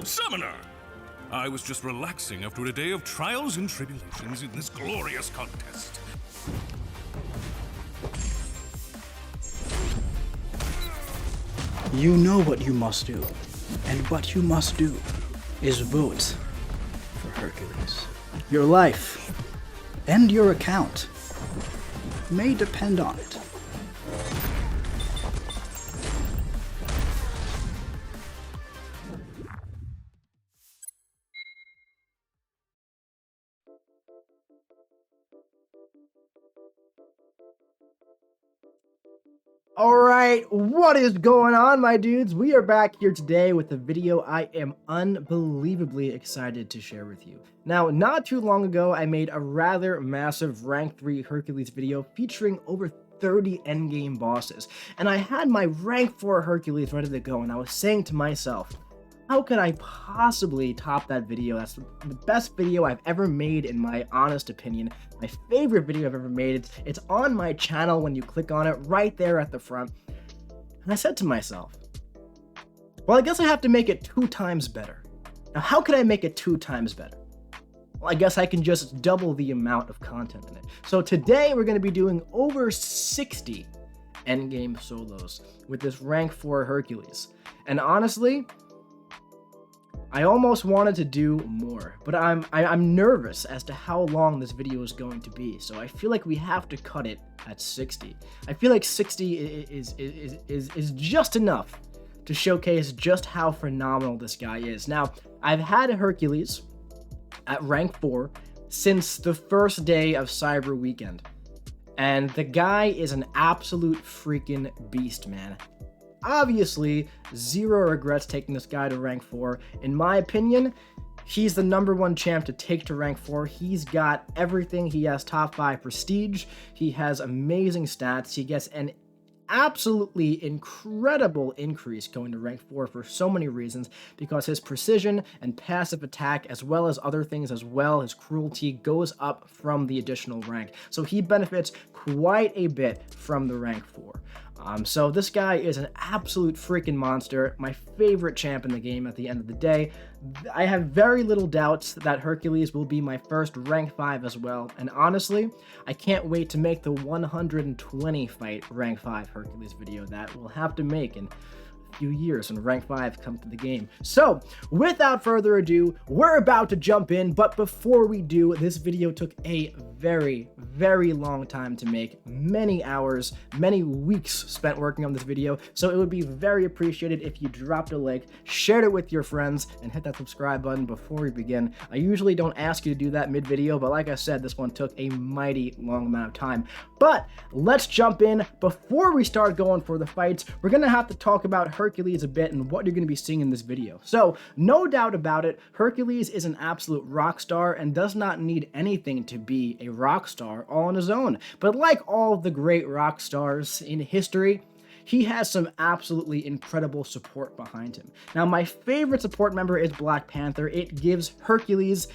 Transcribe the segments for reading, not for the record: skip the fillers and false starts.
Summoner! I was just relaxing after a day of trials and tribulations in this glorious contest. You know what you must do, and what you must do is vote for Hercules. Your life and your account may depend on it. Alright, what is going on, my dudes? We are back here today with a video I am unbelievably excited to share with you. Now, not too long ago, I made a rather massive Rank 3 Hercules video featuring over 30 endgame bosses, and I had my Rank 4 Hercules ready to go, and I was saying to myself, how could I possibly top that video? That's the best video I've ever made, in my honest opinion. My favorite video I've ever made. It's on my channel when you click on it, right there at the front. And I said to myself, well, I guess I have to make it 2 times better. Now, how could I make it 2 times better? Well, I guess I can just double the amount of content in it. So today we're going to be doing over 60 endgame solos with this Rank 4 Hercules. And honestly, I almost wanted to do more, but I'm nervous as to how long this video is going to be, so I feel like we have to cut it at 60. I feel like 60 is just enough to showcase just how phenomenal this guy is. Now, I've had Hercules at Rank 4 since the first day of Cyber Weekend, and the guy is an absolute freaking beast, man. Obviously, zero regrets taking this guy to Rank 4. In my opinion, he's the #1 champ to take to Rank 4. He's got everything. He has top 5 prestige. He has amazing stats. He gets an absolutely incredible increase going to Rank 4 for so many reasons, because his precision and passive attack, as well as other things as well, his cruelty goes up from the additional rank. So he benefits quite a bit from the Rank 4. So this guy is an absolute freaking monster, my favorite champ in the game at the end of the day. I have very little doubts that Hercules will be my first Rank 5 as well, and honestly, I can't wait to make the 120 fight Rank 5 Hercules video that we'll have to make in few years when Rank 5 comes to the game. So, without further ado, we're about to jump in, but before we do, this video took a very, very long time to make. Many hours, many weeks spent working on this video, so it would be very appreciated if you dropped a like, shared it with your friends, and hit that subscribe button before we begin. I usually don't ask you to do that mid-video, but like I said, this one took a mighty long amount of time. But, let's jump in. Before we start going for the fights, we're gonna have to talk about Hercules a bit and what you're going to be seeing in this video. So, no doubt about it, Hercules is an absolute rock star and does not need anything to be a rock star all on his own. But like all the great rock stars in history, he has some absolutely incredible support behind him. Now, my favorite support member is Black Panther. It gives Hercules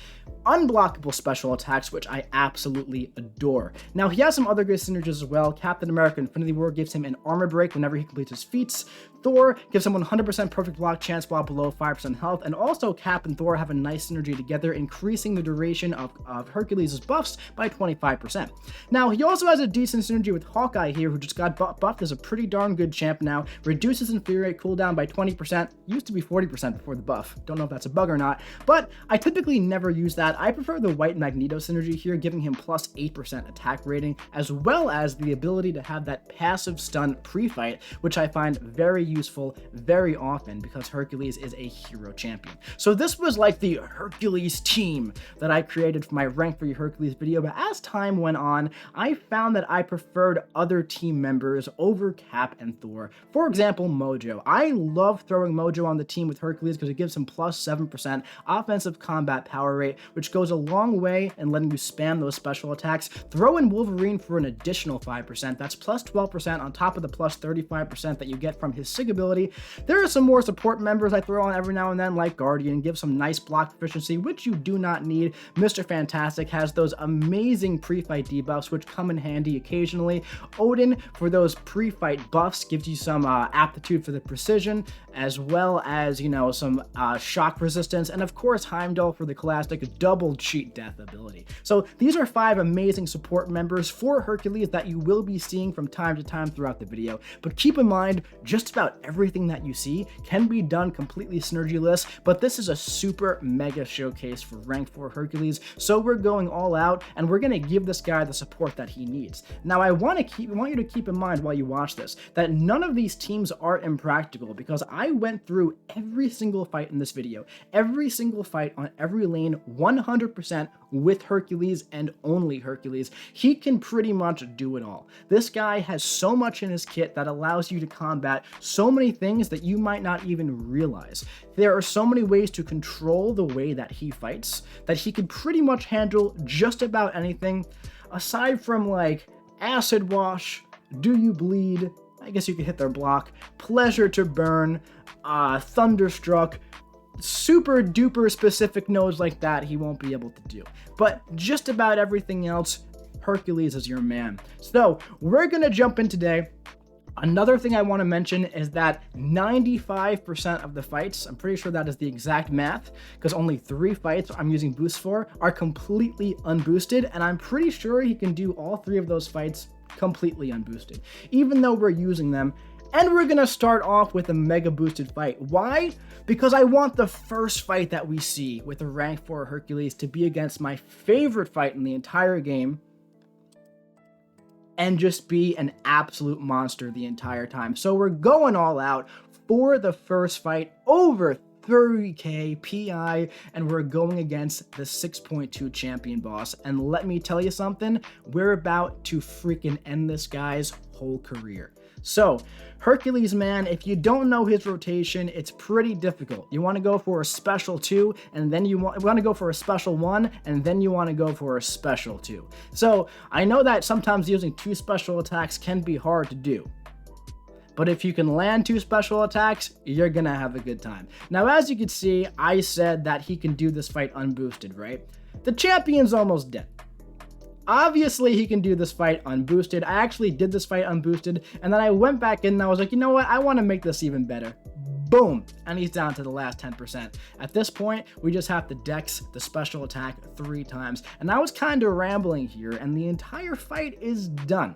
unblockable special attacks, which I absolutely adore. Now, he has some other good synergies as well. Captain America Infinity War gives him an armor break whenever he completes his feats. Thor gives him 100% perfect block chance while below 5% health, and also Cap and Thor have a nice synergy together, increasing the duration of Hercules' buffs by 25%. Now, he also has a decent synergy with Hawkeye here, who just got buffed as a pretty darn good champ now, reduces inferior cooldown by 20%, used to be 40% before the buff. Don't know if that's a bug or not, but I typically never use that. I prefer the white Magneto synergy here, giving him plus 8% attack rating, as well as the ability to have that passive stun pre-fight, which I find very useful very often because Hercules is a hero champion. So this was like the Hercules team that I created for my Rank 3 Hercules video, but as time went on, I found that I preferred other team members over Cap and Thor. For example, Mojo. I love throwing Mojo on the team with Hercules because it gives him plus 7% offensive combat power rate, which goes a long way in letting you spam those special attacks. Throw in Wolverine for an additional 5%. That's plus 12% on top of the plus 35% that you get from his fantastic ability. There are some more support members I throw on every now and then, like Guardian, give some nice block efficiency, which you do not need. Mr. Fantastic has those amazing pre-fight debuffs, which come in handy occasionally. Odin, for those pre-fight buffs, gives you some aptitude for the precision, as well as, you know, some shock resistance, and of course Heimdall for the classic double cheat death ability. So these are 5 amazing support members for Hercules that you will be seeing from time to time throughout the video, but keep in mind, just about everything that you see can be done completely synergyless, but this is a super mega showcase for rank 4 Hercules, so we're going all out, and we're going to give this guy the support that he needs. Now I want you to keep in mind while you watch this, that none of these teams are impractical, because I went through every single fight in this video, every single fight on every lane 100% with Hercules and only Hercules. He can pretty much do it all. This guy has so much in his kit that allows you to combat so many things that you might not even realize. There are so many ways to control the way that he fights that he can pretty much handle just about anything, aside from like Acid Wash, Do You Bleed, I guess you could hit their block, Pleasure to Burn, Thunderstruck, super duper specific nodes like that he won't be able to do. But just about everything else, Hercules is your man. So we're gonna jump in today. Another thing I want to mention is that 95% of the fights, I'm pretty sure that is the exact math, because only 3 fights I'm using boosts for are completely unboosted, and I'm pretty sure he can do all 3 of those fights completely unboosted, even though we're using them. And we're gonna start off with a mega boosted fight. Why? Because I want the first fight that we see with a rank 4 Hercules to be against my favorite fight in the entire game, and just be an absolute monster the entire time. So we're going all out for the first fight, over 30k PI, and we're going against the 6.2 champion boss. And let me tell you something, we're about to freaking end this guy's whole career. So, Hercules, man, if you don't know his rotation, it's pretty difficult. You want to go for a special 2, and then you want to go for a special 1, and then you want to go for a special 2. So, I know that sometimes using 2 special attacks can be hard to do, but if you can land 2 special attacks, you're gonna have a good time. Now, as you can see, I said that he can do this fight unboosted, right? The champion's almost dead. Obviously, he can do this fight unboosted. I actually did this fight unboosted, and then I went back in and I was like, you know what? I want to make this even better. Boom! And he's down to the last 10%. At this point, we just have to dex the special attack 3 times. And I was kind of rambling here, and the entire fight is done.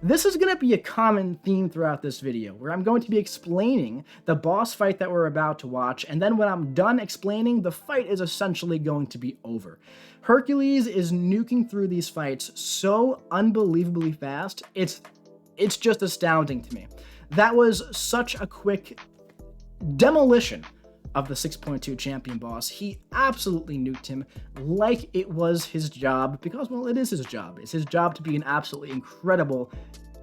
This is going to be a common theme throughout this video, where I'm going to be explaining the boss fight that we're about to watch, and then when I'm done explaining, the fight is essentially going to be over. Hercules is nuking through these fights so unbelievably fast, it's just astounding to me. That was such a quick demolition of the 6.2 champion boss. He absolutely nuked him like it was his job, because, well, it is his job. It's his job to be an absolutely incredible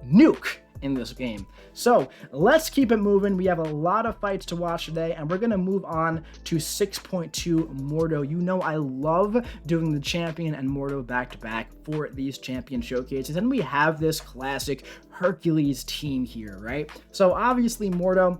nuke in this game. So let's keep it moving. We have a lot of fights to watch today, and we're gonna move on to 6.2 Mordo. You know I love doing the champion and Mordo back to back for these champion showcases, and we have this classic Hercules team here, right? So obviously Mordo,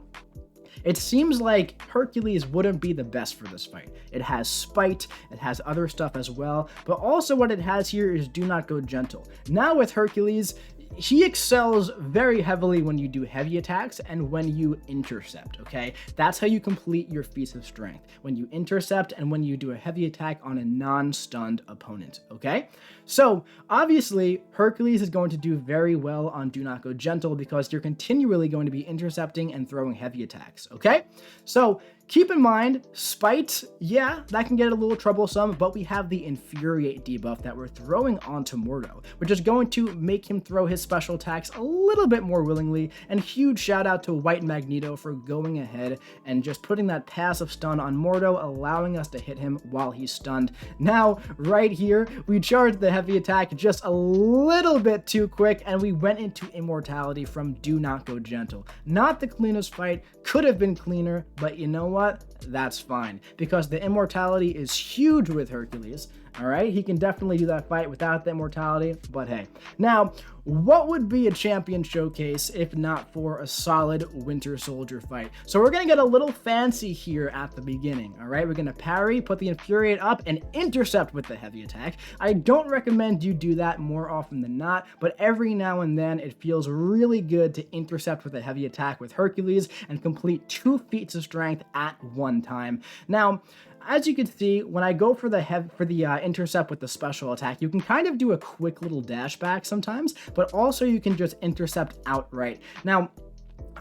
it seems like Hercules wouldn't be the best for this fight. It has Spite, it has other stuff as well, but also what it has here is Do Not Go Gentle. Now with Hercules, he excels very heavily when you do heavy attacks and when you intercept, okay? That's how you complete your feats of strength, when you intercept and when you do a heavy attack on a non-stunned opponent, okay? So, obviously, Hercules is going to do very well on Do Not Go Gentle because you're continually going to be intercepting and throwing heavy attacks, okay? So, keep in mind, Spite, yeah, that can get a little troublesome, but we have the Infuriate debuff that we're throwing onto Mordo, which is going to make him throw his special attacks a little bit more willingly, and huge shout out to White Magneto for going ahead and just putting that passive stun on Mordo, allowing us to hit him while he's stunned. Now, right here, we charged the heavy attack just a little bit too quick, and we went into Immortality from Do Not Go Gentle. Not the cleanest fight, could have been cleaner, but you know what? That's fine, because the Immortality is huge with Hercules, All right, he can definitely do that fight without the immortality, but hey. Now, what would be a champion showcase if not for a solid Winter Soldier fight? So we're going to get a little fancy here at the beginning, all right? We're going to parry, put the Infuriate up, and intercept with the heavy attack. I don't recommend you do that more often than not, but every now and then it feels really good to intercept with a heavy attack with Hercules and complete 2 feats of strength at one time. Now, as you can see, when I go for the intercept with the special attack, you can kind of do a quick little dash back sometimes, but also you can just intercept outright. Now,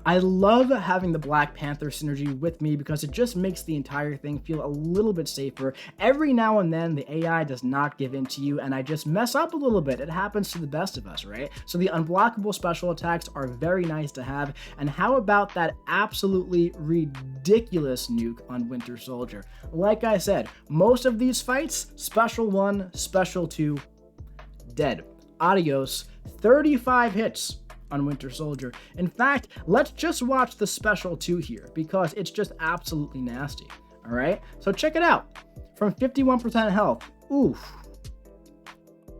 I love having the Black Panther synergy with me because it just makes the entire thing feel a little bit safer. Every now and then, the AI does not give in to you, and I just mess up a little bit. It happens to the best of us, right? So the unblockable special attacks are very nice to have. And how about that absolutely ridiculous nuke on Winter Soldier? Like I said, most of these fights, Special 1, Special 2, dead. Adios. 35 hits on Winter Soldier. In fact, let's just watch the Special 2 here because it's just absolutely nasty. All right, so check it out. From 51% health, oof,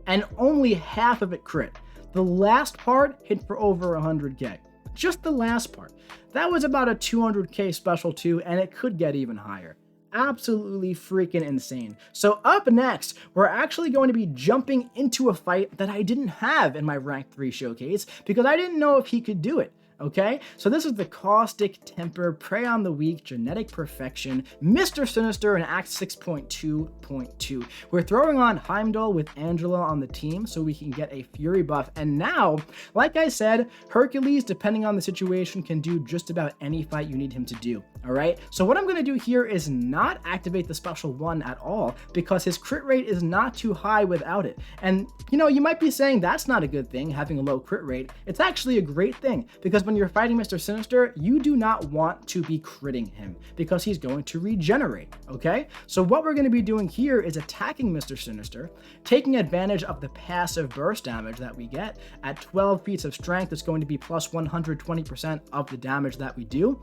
and only half of it crit. The last part hit for over 100k. Just the last part. That was about a 200k Special 2, and it could get even higher. Absolutely freaking insane. So up next, we're actually going to be jumping into a fight that I didn't have in my rank 3 showcase because I didn't know if he could do it. Okay, so this is the Caustic Temper, Prey on the Weak, Genetic Perfection, Mr. Sinister in Act 6.2.2. We're throwing on Heimdall with Angela on the team so we can get a Fury buff. And now, like I said, Hercules, depending on the situation, can do just about any fight you need him to do. All right, so what I'm going to do here is not activate the Special 1 at all because his crit rate is not too high without it. And, you know, you might be saying that's not a good thing, having a low crit rate. It's actually a great thing because when you're fighting Mr. Sinister, you do not want to be critting him because he's going to regenerate, okay? So what we're going to be doing here is attacking Mr. Sinister, taking advantage of the passive burst damage that we get. At 12 feats of strength, it's going to be plus 120% of the damage that we do.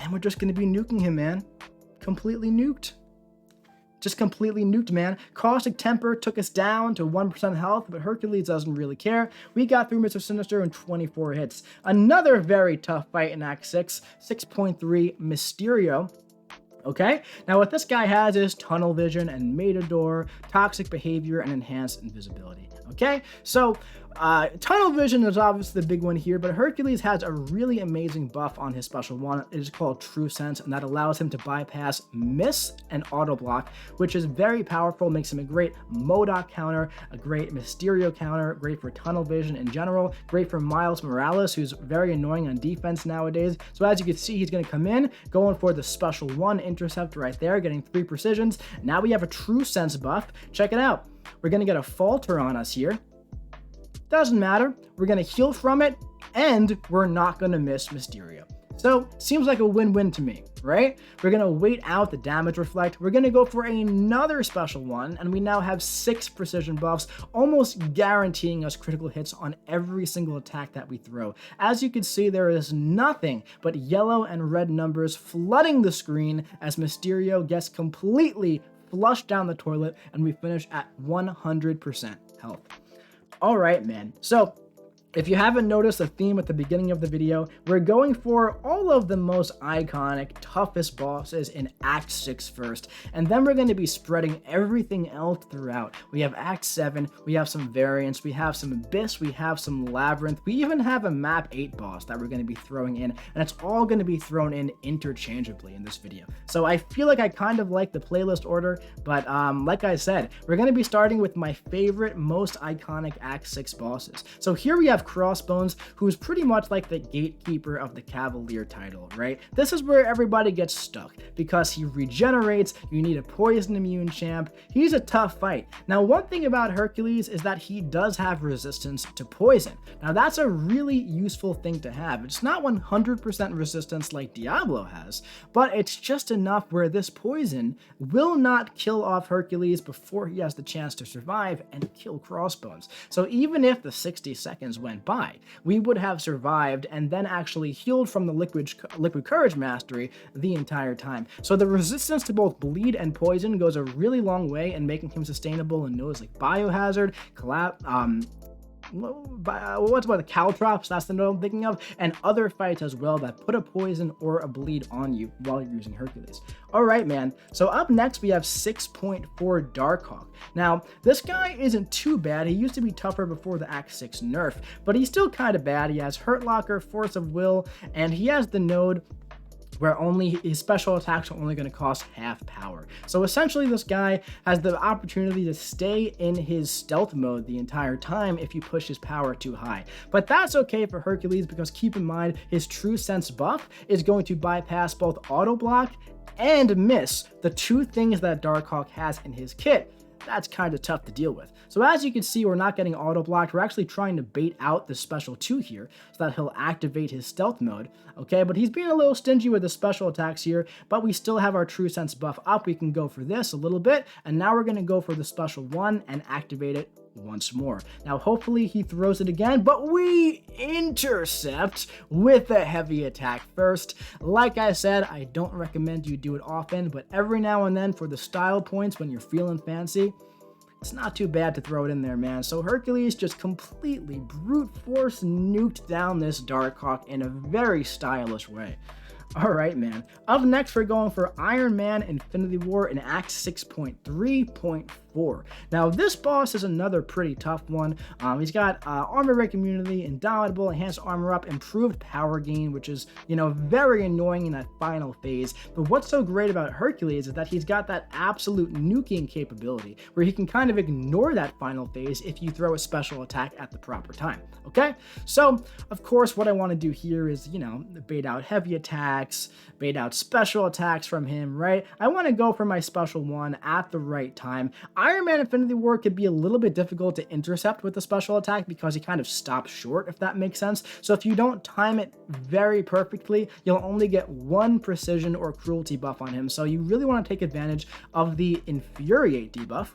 And we're just going to be nuking him, man. Completely nuked. Just completely nuked, man. Caustic Temper took us down to 1% health, but Hercules doesn't really care. We got through Mr. Sinister in 24 hits. Another very tough fight in Act 6, 6.3 Mysterio. Okay, now what this guy has is tunnel vision and Matador, toxic behavior, and enhanced invisibility. Okay, so tunnel vision is obviously the big one here, but Hercules has a really amazing buff on his Special 1. It is called True Sense, and that allows him to bypass miss and auto block, which is very powerful, makes him a great Modok counter, a great Mysterio counter, great for tunnel vision in general, great for Miles Morales, who's very annoying on defense nowadays. So as you can see, he's going to come in, going for the Special 1 intercept right there, getting 3 precisions. Now we have a True Sense buff. Check it out. We're going to get a falter on us here. Doesn't matter. We're going to heal from it, and we're not going to miss Mysterio. So, seems like a win-win to me, right? We're going to wait out the damage reflect. We're going to go for another Special 1, and we now have 6 precision buffs, almost guaranteeing us critical hits on every single attack that we throw. As you can see, there is nothing but yellow and red numbers flooding the screen as Mysterio gets completely flushed down the toilet, and we finish at 100% health. All right, man. So if you haven't noticed a theme at the beginning of the video, we're going for all of the most iconic, toughest bosses in Act 6 first, and then we're going to be spreading everything else throughout. We have Act 7, we have some variants, we have some Abyss, we have some Labyrinth, we even have a Map 8 boss that we're going to be throwing in, and it's all going to be thrown in interchangeably in this video. So I feel like I kind of like the playlist order, but like I said, we're going to be starting with my favorite, most iconic Act 6 bosses. So here we have Crossbones, who's pretty much like the gatekeeper of the Cavalier title, right? This is where everybody gets stuck because he regenerates. You need a poison immune champ. He's a tough fight. Now, one thing about Hercules is that he does have resistance to poison. Now, that's a really useful thing to have. It's not 100% resistance like Diablo has, but it's just enough where this poison will not kill off Hercules before he has the chance to survive and kill Crossbones. So even if the 60 seconds went went by. We would have survived and then actually healed from the liquid courage mastery the entire time. So the resistance to both bleed and poison goes a really long way in making him sustainable in nodes like biohazard, what's about the caltrops, that's the node I'm thinking of, and other fights as well that put a poison or a bleed on you while you're using Hercules. Alright, man, so up next we have 6.4 Darkhawk. Now, this guy isn't too bad. He used to be tougher before the Act 6 nerf, but he's still kind of bad. He has Hurt Locker, Force of Will, and he has the node where only his special attacks are only going to cost half power. So essentially this guy has the opportunity to stay in his stealth mode the entire time if you push his power too high. But that's okay for Hercules, because keep in mind his True Sense buff is going to bypass both auto block and miss, the two things that Darkhawk has in his kit. That's kind of tough to deal with. So as you can see, we're not getting auto blocked. We're actually trying to bait out the special 2 here so that he'll activate his stealth mode. Okay, but he's being a little stingy with the special attacks here, but we still have our True Sense buff up. We can go for this a little bit, and now we're going to go for the special 1 and activate it once more. Now hopefully he throws it again, but we intercept with a heavy attack first. Like I said, I don't recommend you do it often, but every now and then for the style points when you're feeling fancy, it's not too bad to throw it in there, man. So Hercules just completely brute force nuked down this Darkhawk in a very stylish way. Alright, man. Up next, we're going for Iron Man Infinity War in Act 6.3.4. Now, this boss is another pretty tough one. He's got Armor Break Immunity, Indomitable, Enhanced Armor Up, Improved Power Gain, which is, very annoying in that final phase. But what's so great about Hercules is that he's got that absolute nuking capability, where he can kind of ignore that final phase if you throw a special attack at the proper time. Okay? So, of course, what I want to do here is, bait out heavy attacks, bait out special attacks from him, right? I want to go for my special 1 at the right time. Iron Man Infinity War could be a little bit difficult to intercept with the special attack because he kind of stops short, if that makes sense. So if you don't time it very perfectly, you'll only get 1 precision or cruelty buff on him. So you really want to take advantage of the Infuriate debuff.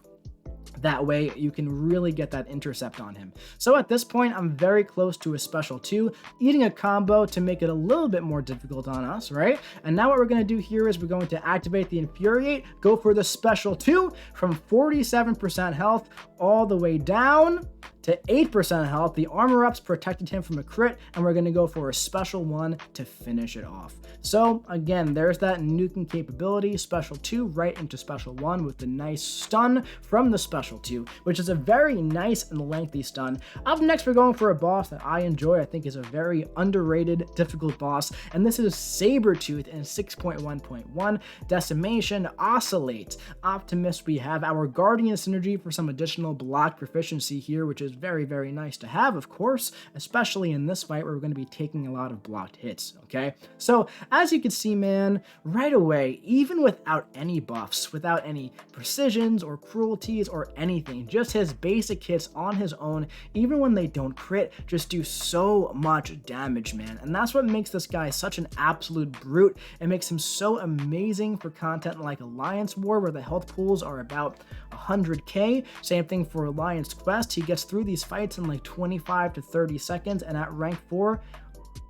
That way you can really get that intercept on him. So at this point, I'm very close to a special 2, eating a combo to make it a little bit more difficult on us, right? And now what we're going to do here is we're going to activate the Infuriate, go for the special 2 from 47% health all the way down to 8% health. The armor ups protected him from a crit, and we're going to go for a special 1 to finish it off. So again, there's that nuking capability, special 2 right into special 1 with the nice stun from the special 2, which is a very nice and lengthy stun. Up next, we're going for a boss that I enjoy. I think is a very underrated, difficult boss, and this is Sabretooth in 6.1.1. Decimation, Oscillate, Optimus. We have our Guardian synergy for some additional block proficiency here, which is very, very nice to have, of course, especially in this fight where we're going to be taking a lot of blocked hits, okay? So, as you can see, man, right away, even without any buffs, without any precisions or cruelties or anything, just his basic hits on his own, even when they don't crit, just do so much damage, man. And that's what makes this guy such an absolute brute. It makes him so amazing for content like Alliance War, where the health pools are about 100k. Same thing for Alliance Quest. He gets through these fights in like 25 to 30 seconds, and at rank 4,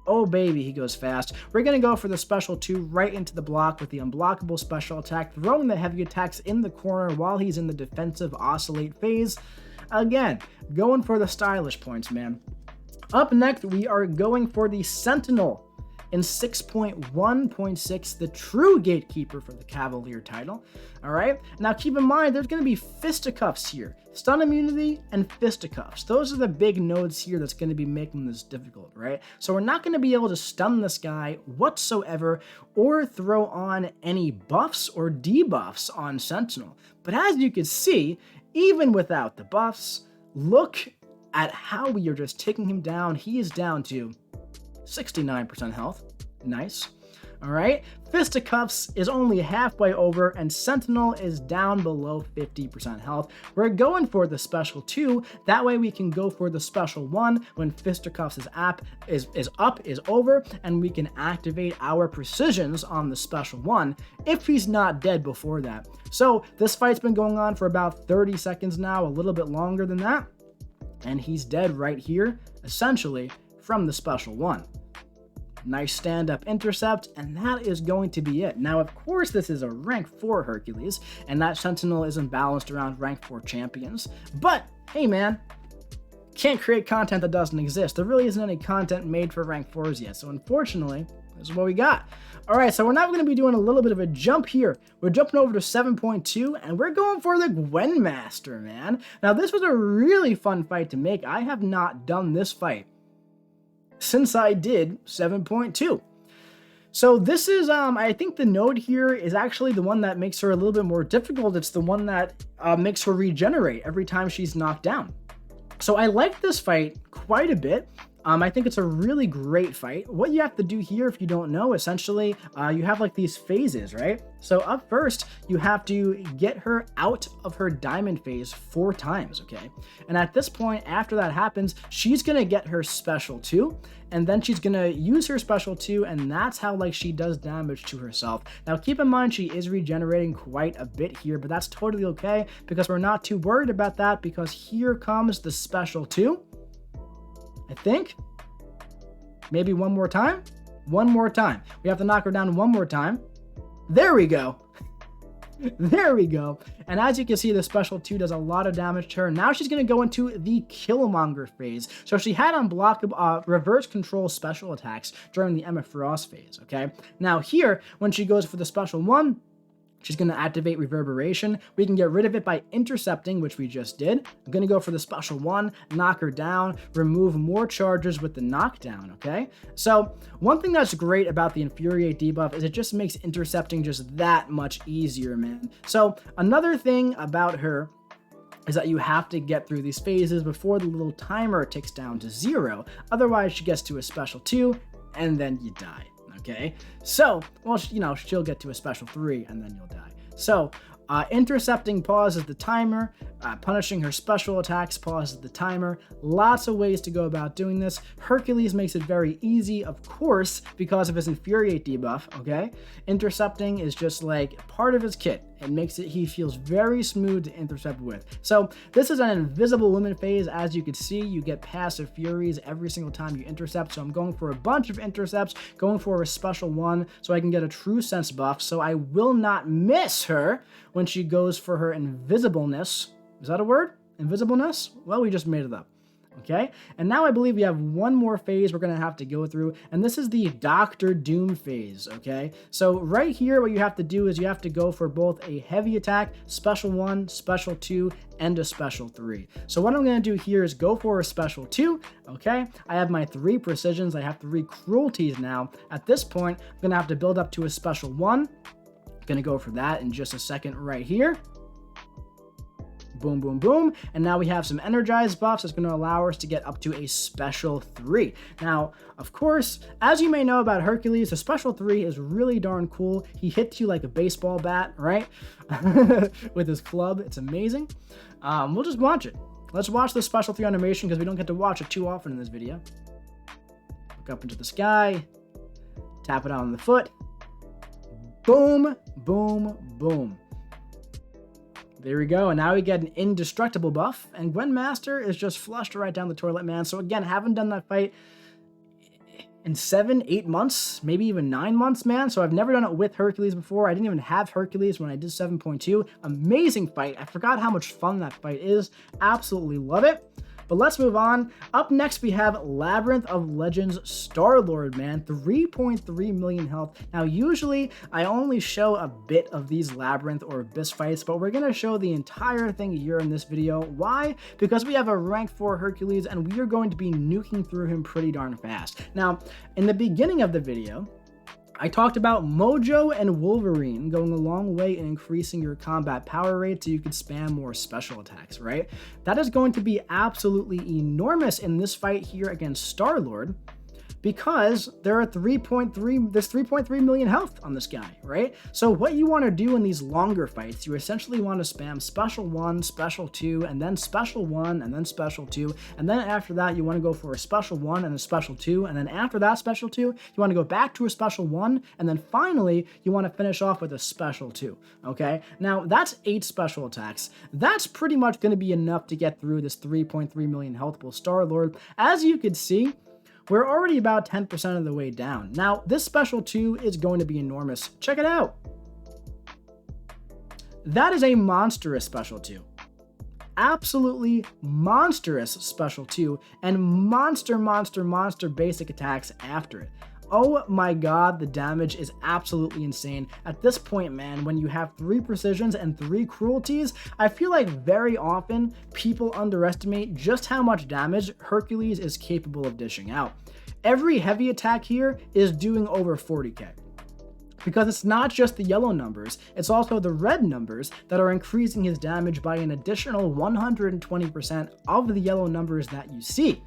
oh baby, he goes fast. We're going to go for the special 2 right into the block with the unblockable special attack, throwing the heavy attacks in the corner while he's in the defensive oscillate phase. Again, going for the stylish points, man. Up next, we are going for the Sentinel in 6.1.6, the true gatekeeper for the Cavalier title. Alright, now keep in mind there's going to be fisticuffs here. Stun immunity and fisticuffs. Those are the big nodes here that's going to be making this difficult, right? So we're not going to be able to stun this guy whatsoever or throw on any buffs or debuffs on Sentinel. But as you can see, even without the buffs, look at how we are just taking him down. He is down to 69% health. Nice. Alright, Fisticuffs is only halfway over, and Sentinel is down below 50% health. We're going for the special 2, that way we can go for the special 1 when Fisticuffs is over, and we can activate our precisions on the special 1 if he's not dead before that. So this fight's been going on for about 30 seconds now, a little bit longer than that. And he's dead right here, essentially, from the special one. Nice stand-up intercept, and that is going to be it. Now, of course, this is a rank 4 Hercules, and that Sentinel isn't balanced around rank 4 champions. But, hey man, can't create content that doesn't exist. There really isn't any content made for rank 4s yet, so unfortunately, this is what we got. Alright, so we're now going to be doing a little bit of a jump here. We're jumping over to 7.2, and we're going for the Gwen Master, man. Now, this was a really fun fight to make. I have not done this fight since I did 7.2. So this is, I think the node here is actually the one that makes her a little bit more difficult. It's the one that makes her regenerate every time she's knocked down. So I like this fight quite a bit. I think it's a really great fight. What you have to do here, if you don't know, essentially, you have like these phases, right? So up first, you have to get her out of her diamond phase 4 times, okay? And at this point, after that happens, she's gonna get her special 2, and then she's gonna use her special 2, and that's how like she does damage to herself. Now keep in mind, she is regenerating quite a bit here, but that's totally okay because we're not too worried about that because here comes the special 2. I think. Maybe one more time. One more time. We have to knock her down one more time. There we go. There we go. And as you can see, the special 2 does a lot of damage to her. Now she's going to go into the Killmonger phase. So she had unblockable reverse control special attacks during the Emma Frost phase, okay? Now here, when she goes for the special 1, she's going to activate Reverberation. We can get rid of it by intercepting, which we just did. I'm going to go for the special 1, knock her down, remove more charges with the knockdown, okay? So one thing that's great about the Infuriate debuff is it just makes intercepting just that much easier, man. So another thing about her is that you have to get through these phases before the little timer ticks down to 0. Otherwise, she gets to a special 2, and then you die. Okay, so, well, you know, she'll get to a special 3 and then you'll die. So, intercepting pauses the timer, punishing her special attacks pauses the timer. Lots of ways to go about doing this. Hercules makes it very easy, of course, because of his Infuriate debuff, okay? Intercepting is just like part of his kit. It makes it, he feels very smooth to intercept with. So this is an invisible woman phase. As you can see, you get passive furies every single time you intercept. So I'm going for a bunch of intercepts, going for a special 1 so I can get a true sense buff. So I will not miss her when she goes for her invisibleness. Is that a word? Invisibleness? Well, we just made it up. Okay, and now I believe we have one more phase we're going to have to go through, and this is the Doctor Doom phase, okay? So right here, what you have to do is you have to go for both a heavy attack, special 1, special 2, and a special 3. So what I'm going to do here is go for a special 2, okay? I have my 3 precisions, I have 3 cruelties now. At this point, I'm going to have to build up to a special 1. I'm going to go for that in just a second right here. Boom, boom, boom. And now we have some energized buffs that's going to allow us to get up to a special 3. Now, of course, as you may know about Hercules, the special 3 is really darn cool. He hits you like a baseball bat, right? With his club. It's amazing. We'll just watch it. Let's watch the special 3 animation because we don't get to watch it too often in this video. Look up into the sky. Tap it on the foot. Boom, boom, boom. There we go, and now we get an indestructible buff, and Gwen Master is just flushed right down the toilet, man. So again, haven't done that fight in 7, 8 months, maybe even 9 months, man. So I've never done it with Hercules before. I didn't even have Hercules when I did 7.2. Amazing fight. I forgot how much fun that fight is. Absolutely love it. But let's move on. Up next, we have Labyrinth of Legends Star-Lord, man. 3.3 million health. Now, usually, I only show a bit of these Labyrinth or Abyss fights, but we're going to show the entire thing here in this video. Why? Because we have a rank 4 Hercules, and we are going to be nuking through him pretty darn fast. Now, in the beginning of the video, I talked about Mojo and Wolverine going a long way in increasing your combat power rate so you could spam more special attacks, right? That is going to be absolutely enormous in this fight here against Star-Lord because there's 3.3 million health on this guy, right? So what you want to do in these longer fights, you essentially want to spam special 1, special 2, and then special 1, and then special 2, and then after that you want to go for a special 1 and a special 2, and then after that special 2, you want to go back to a special 1, and then finally you want to finish off with a special 2, okay? Now that's 8 special attacks. That's pretty much going to be enough to get through this 3.3 million health with Star-Lord. As you could see, we're already about 10% of the way down. Now, this special 2 is going to be enormous. Check it out. That is a monstrous special 2. Absolutely monstrous special 2, and monster basic attacks after it. Oh my god, the damage is absolutely insane. At this point, man, when you have 3 precisions and 3 cruelties, I feel like very often people underestimate just how much damage Hercules is capable of dishing out. Every heavy attack here is doing over 40k. Because it's not just the yellow numbers, it's also the red numbers that are increasing his damage by an additional 120% of the yellow numbers that you see.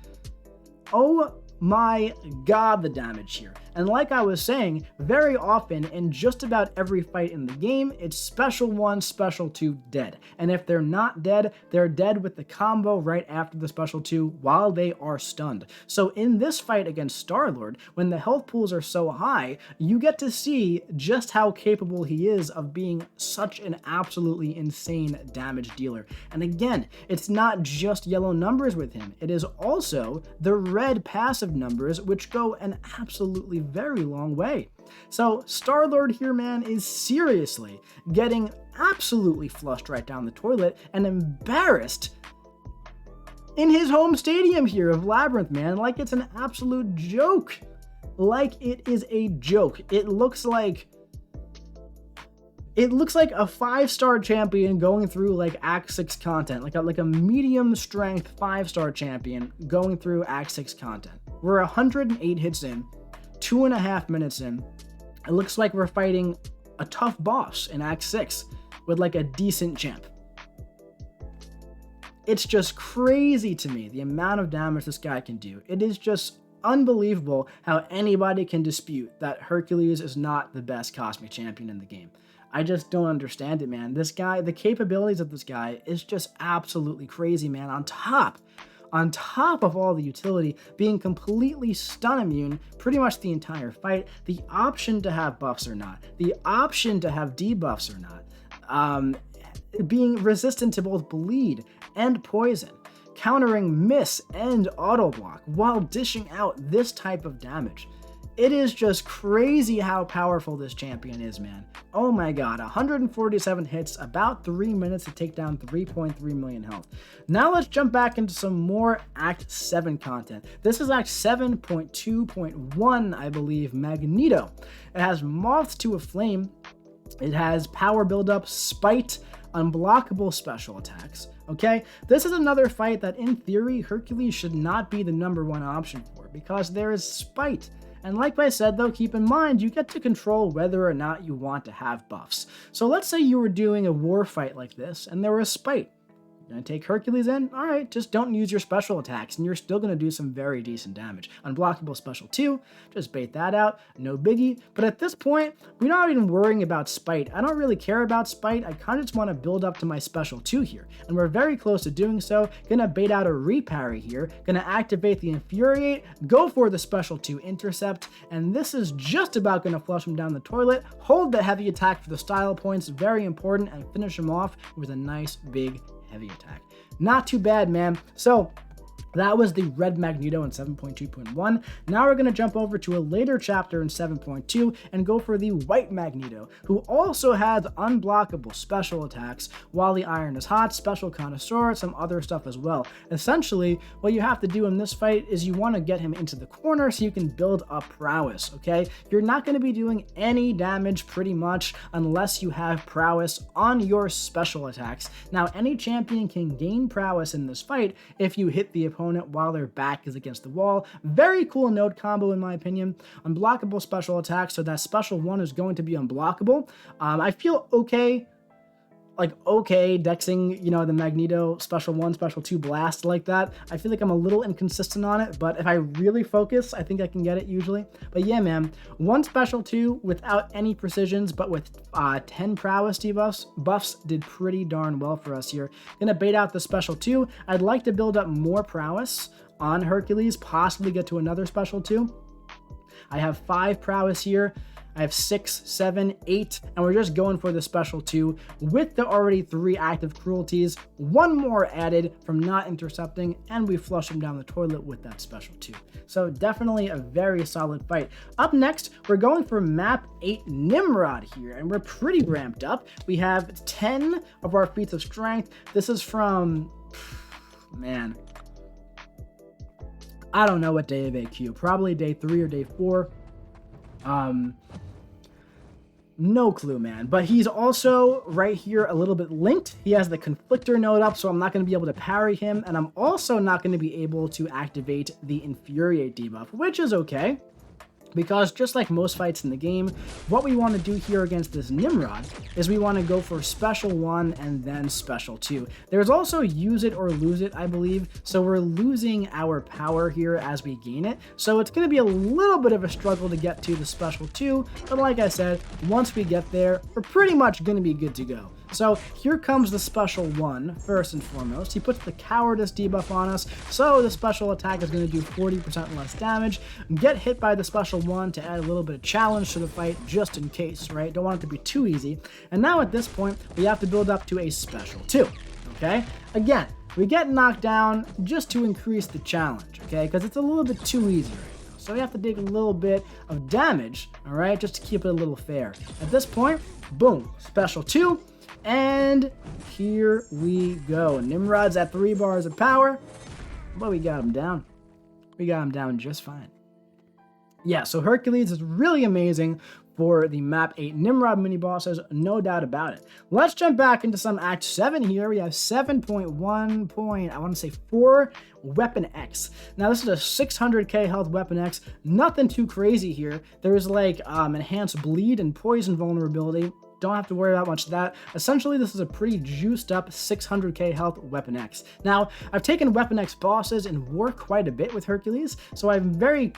Oh my god, the damage here. And like I was saying, very often in just about every fight in the game, it's special 1, special 2 dead. And if they're not dead, they're dead with the combo right after the special 2 while they are stunned. So in this fight against Star-Lord, when the health pools are so high, you get to see just how capable he is of being such an absolutely insane damage dealer. And again, it's not just yellow numbers with him, it is also the red passive numbers, which go an absolutely very long way. So Star-Lord here, man, is seriously getting absolutely flushed right down the toilet and embarrassed in his home stadium here of Labyrinth, man, like it's an absolute joke. Like it is a joke. It looks like a 5-star champion going through like Act 6 content, like a medium strength 5-star champion going through Act 6 content. We're 108 hits in, 2.5 minutes in. It looks like we're fighting a tough boss in Act 6 with like a decent champ. It's just crazy to me the amount of damage this guy can do. It is just unbelievable how anybody can dispute that Hercules is not the best cosmic champion in the game. I just don't understand it, man. This guy, the capabilities of this guy is just absolutely crazy, man. On top of all the utility, being completely stun immune pretty much the entire fight, the option to have buffs or not, the option to have debuffs or not, being resistant to both bleed and poison, countering miss and auto block while dishing out this type of damage. It is just crazy how powerful this champion is, man. Oh my god, 147 hits, about 3 minutes to take down 3.3 million health. Now let's jump back into some more Act 7 content. This is Act 7.2.1, I believe, Magneto. It has Moth to a Flame. It has power buildup, spite, unblockable special attacks. Okay, this is another fight that in theory Hercules should not be the #1 option for because there is spite. And like I said though, keep in mind, you get to control whether or not you want to have buffs. So let's say you were doing a war fight like this, and there was spite. You're gonna take Hercules in? Alright, just don't use your special attacks, and you're still gonna do some very decent damage. Unblockable special 2, just bait that out, no biggie. But at this point, we're not even worrying about spite. I don't really care about spite, I kinda just wanna build up to my special 2 here. And we're very close to doing so. Gonna bait out a reparry here, gonna activate the Infuriate, go for the special 2 intercept, and this is just about gonna flush him down the toilet, hold the heavy attack for the style points, very important, and finish him off with a nice big heavy attack. Not too bad, man. So that was the red Magneto in 7.2.1. Now we're going to jump over to a later chapter in 7.2 and go for the white Magneto, who also has unblockable special attacks while the iron is hot, special connoisseur, some other stuff as well. Essentially, what you have to do in this fight is you want to get him into the corner so you can build up prowess, okay? You're not going to be doing any damage pretty much unless you have prowess on your special attacks. Now, any champion can gain prowess in this fight if you hit the opponent while their back is against the wall. Very cool node combo in my opinion. Unblockable special attack, so that special 1 is going to be unblockable. I feel okay like okay dexing, you know, the Magneto special 1, special 2 blast like that. I feel like I'm a little inconsistent on it, but if I really focus, I think I can get it usually. But yeah, man, 1 special 2 without any precisions, but with 10 prowess buffs did pretty darn well for us here. Gonna bait out the special 2. I'd like to build up more prowess on Hercules, possibly get to another special 2. I have 5 prowess here. I have 6, 7, 8, and we're just going for the special 2 with the already 3 active cruelties, 1 more added from not intercepting, and we flush him down the toilet with that special 2. So definitely a very solid fight. Up next, we're going for map 8 Nimrod here, and we're pretty ramped up. We have 10 of our feats of strength. This is from, man, I don't know what day of AQ, probably day 3 or day 4. No clue, man. But he's also right here a little bit linked. He has the conflictor node up, so I'm not going to be able to parry him, and I'm also not going to be able to activate the infuriate debuff, which is okay. Because just like most fights in the game, what we want to do here against this Nimrod is we want to go for special 1 and then special 2. There's also use it or lose it, I believe. So we're losing our power here as we gain it. So it's going to be a little bit of a struggle to get to the special 2. But like I said, once we get there, we're pretty much going to be good to go. So here comes the special 1, first and foremost. He puts the cowardice debuff on us, so the special attack is going to do 40% less damage. Get hit by the special 1 to add a little bit of challenge to the fight, just in case, right? Don't want it to be too easy. And now at this point, we have to build up to a special 2, okay? Again, we get knocked down just to increase the challenge, okay? Because it's a little bit too easy right now. So we have to take a little bit of damage, all right? Just to keep it a little fair. At this point, boom, special 2. And here we go. Nimrod's at 3 bars of power, but we got him down. We got him down just fine. Yeah, so Hercules is really amazing for the map 8 Nimrod mini bosses, no doubt about it. Let's jump back into some Act 7 here. We have 7.1.4 Weapon X. Now this is a 600k health Weapon X, nothing too crazy here. There's like enhanced bleed and poison vulnerability. Don't have to worry about much of that. Essentially, this is a pretty juiced up 600k health Weapon X. Now, I've taken Weapon X bosses in war quite a bit with Hercules, so I'm very,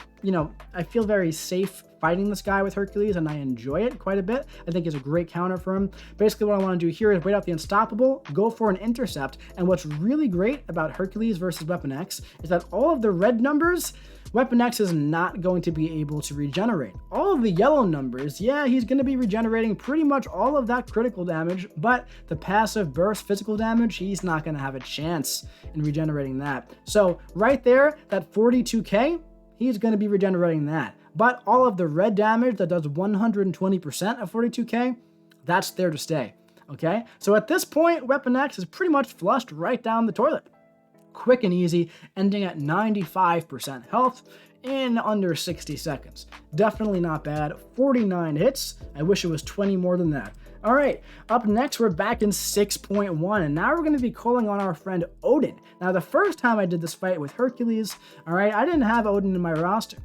I feel very safe fighting this guy with Hercules, and I enjoy it quite a bit. I think it's a great counter for him. Basically, what I want to do here is wait out the Unstoppable, go for an intercept, and what's really great about Hercules versus Weapon X is that all of the red numbers, Weapon X is not going to be able to regenerate. All of the yellow numbers, yeah, he's going to be regenerating pretty much all of that critical damage, but the passive burst physical damage, he's not going to have a chance in regenerating that. So right there, that 42k, he's going to be regenerating that. But all of the red damage that does 120% of 42k, that's there to stay, okay? So at this point, Weapon X is pretty much flushed right down the toilet. Quick and easy, ending at 95% health in under 60 seconds. Definitely not bad. 49 hits. I wish it was 20 more than that. All right, up next, we're back in 6.1, and now we're going to be calling on our friend Odin. Now, the first time I did this fight with Hercules, all right, I didn't have Odin in my roster.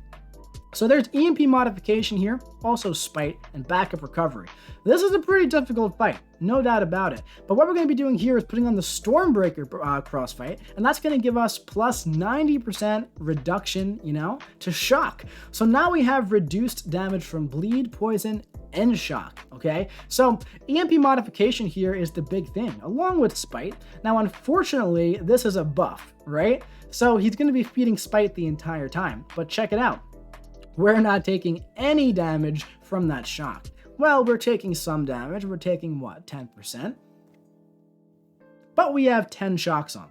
So there's EMP modification here, also spite, and backup recovery. This is a pretty difficult fight, no doubt about it. But what we're going to be doing here is putting on the Stormbreaker crossfight, and that's going to give us plus 90% reduction, to shock. So now we have reduced damage from bleed, poison, and shock, okay? So EMP modification here is the big thing, along with spite. Now, unfortunately, this is a buff, right? So he's going to be feeding spite the entire time, but check it out. We're not taking any damage from that shock. Well, we're taking some damage. We're taking, what, 10%? But we have 10 shocks on.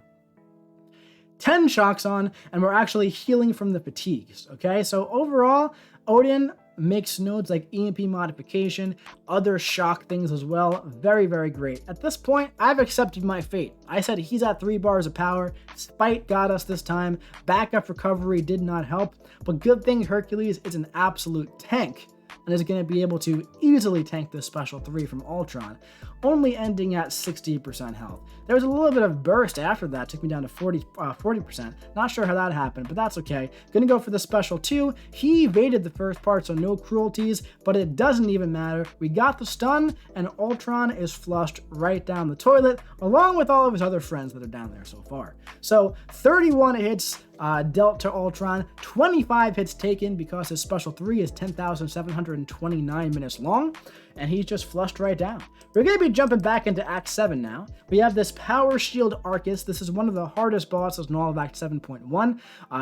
10 shocks on, and we're actually healing from the fatigues, okay? So overall, Odin makes nodes like EMP modification, other shock things as well. Very, very great. At this point, I've accepted my fate. I said he's at 3 bars of power. Spite got us this time. Backup recovery did not help, but good thing Hercules is an absolute tank. and is going to be able to easily tank the special 3 from Ultron, only ending at 60% health. There was a little bit of burst after that, took me down to 40%. Not sure how that happened, but that's okay. Gonna go for the special 2. He evaded the first part, so no cruelties, but it doesn't even matter. We got the stun, and Ultron is flushed right down the toilet, along with all of his other friends that are down there so far. So 31 hits dealt to Ultron, 25 hits taken because his special 3 is 10,729 minutes long, and he's just flushed right down. We're going to be jumping back into Act 7 now. We have this Power Shield Aarkus. This is one of the hardest bosses in all of Act 7.1.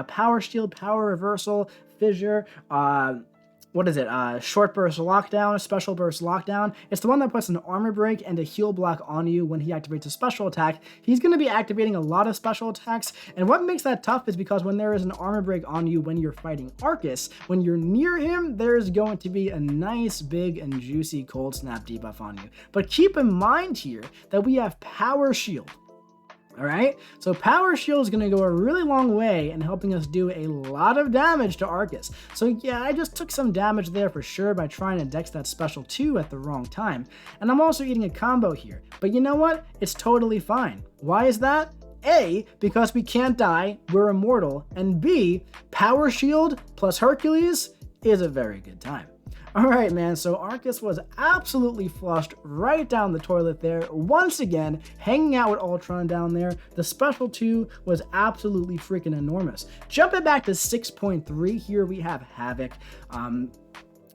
Power Shield, Power Reversal, Fissure, short burst lockdown, special burst lockdown. It's the one that puts an armor break and a heal block on you when he activates a special attack. He's going to be activating a lot of special attacks, and what makes that tough is because when there is an armor break on you when you're fighting Aarkus, when you're near him, there's going to be a nice, big, and juicy cold snap debuff on you. But keep in mind here that we have Power Shield. Alright, so Power Shield is going to go a really long way in helping us do a lot of damage to Aarkus. So yeah, I just took some damage there for sure by trying to dex that special 2 at the wrong time. And I'm also eating a combo here. But you know what? It's totally fine. Why is that? A, because we can't die, we're immortal, and B, Power Shield plus Hercules is a very good time. Alright man, so Aarkus was absolutely flushed right down the toilet there, once again, hanging out with Ultron down there. The special 2 was absolutely freaking enormous. Jumping back to 6.3, here we have Havok.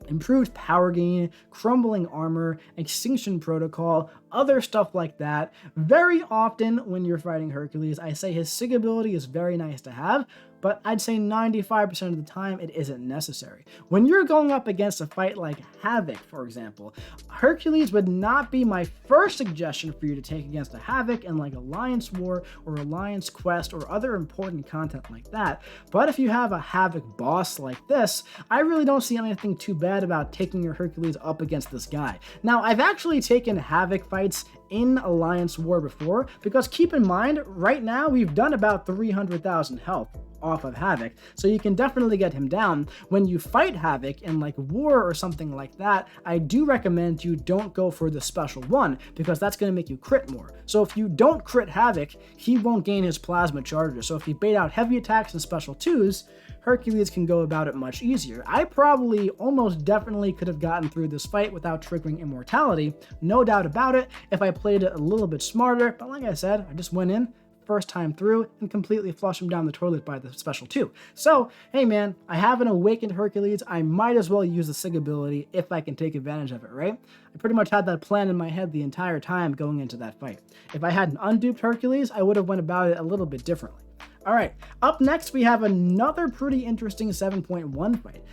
Improved power gain, crumbling armor, extinction protocol, other stuff like that. Very often when you're fighting Hercules, I say his sig ability is very nice to have, but I'd say 95% of the time it isn't necessary. When you're going up against a fight like Havok, for example, Hercules would not be my first suggestion for you to take against a Havok in like Alliance War or Alliance Quest or other important content like that. But if you have a Havok boss like this, I really don't see anything too bad about taking your Hercules up against this guy. Now, I've actually taken Havok fights in Alliance War before, because keep in mind, right now we've done about 300,000 health off of Havok, so you can definitely get him down. When you fight Havok in like War or something like that, I do recommend you don't go for the special 1, because that's going to make you crit more. So if you don't crit Havok, he won't gain his plasma charger, so if you bait out heavy attacks and special 2s, Hercules can go about it much easier. I probably almost definitely could have gotten through this fight without triggering immortality, no doubt about it, if I played it a little bit smarter, but like I said, I just went in, first time through, and completely flushed him down the toilet by the special 2. So, hey man, I have an awakened Hercules, I might as well use the sig ability if I can take advantage of it, right? I pretty much had that plan in my head the entire time going into that fight. If I had an unduped Hercules, I would have went about it a little bit differently. Alright, up next we have another pretty interesting 7.1 fight.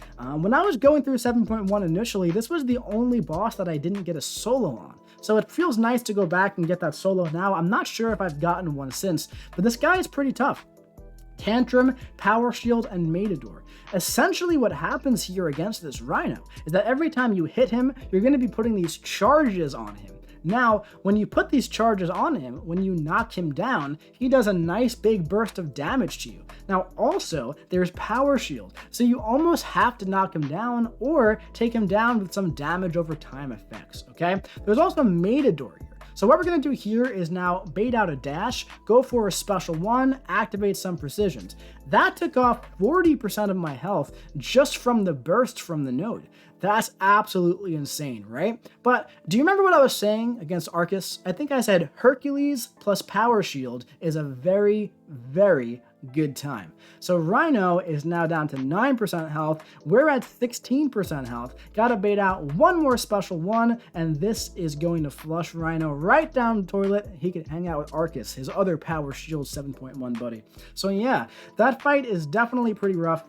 When I was going through 7.1 initially, this was the only boss that I didn't get a solo on. So it feels nice to go back and get that solo now. I'm not sure if I've gotten one since, but this guy is pretty tough. Tantrum, Power Shield, and Matador. Essentially what happens here against this Rhino is that every time you hit him, you're going to be putting these charges on him. Now, when you put these charges on him, when you knock him down, he does a nice big burst of damage to you. Now, also, there's Power Shield, so you almost have to knock him down or take him down with some damage over time effects, okay? There's also Matador here. So what we're going to do here is now bait out a dash, go for a special 1, activate some precisions. That took off 40% of my health just from the burst from the node. That's absolutely insane, right? But do you remember what I was saying against Aarkus? I think I said Hercules plus Power Shield is a very, very good time. So Rhino is now down to 9% health. We're at 16% health. Gotta bait out one more special 1, and this is going to flush Rhino right down the toilet. He can hang out with Aarkus, his other Power Shield 7.1 buddy. So yeah, that fight is definitely pretty rough,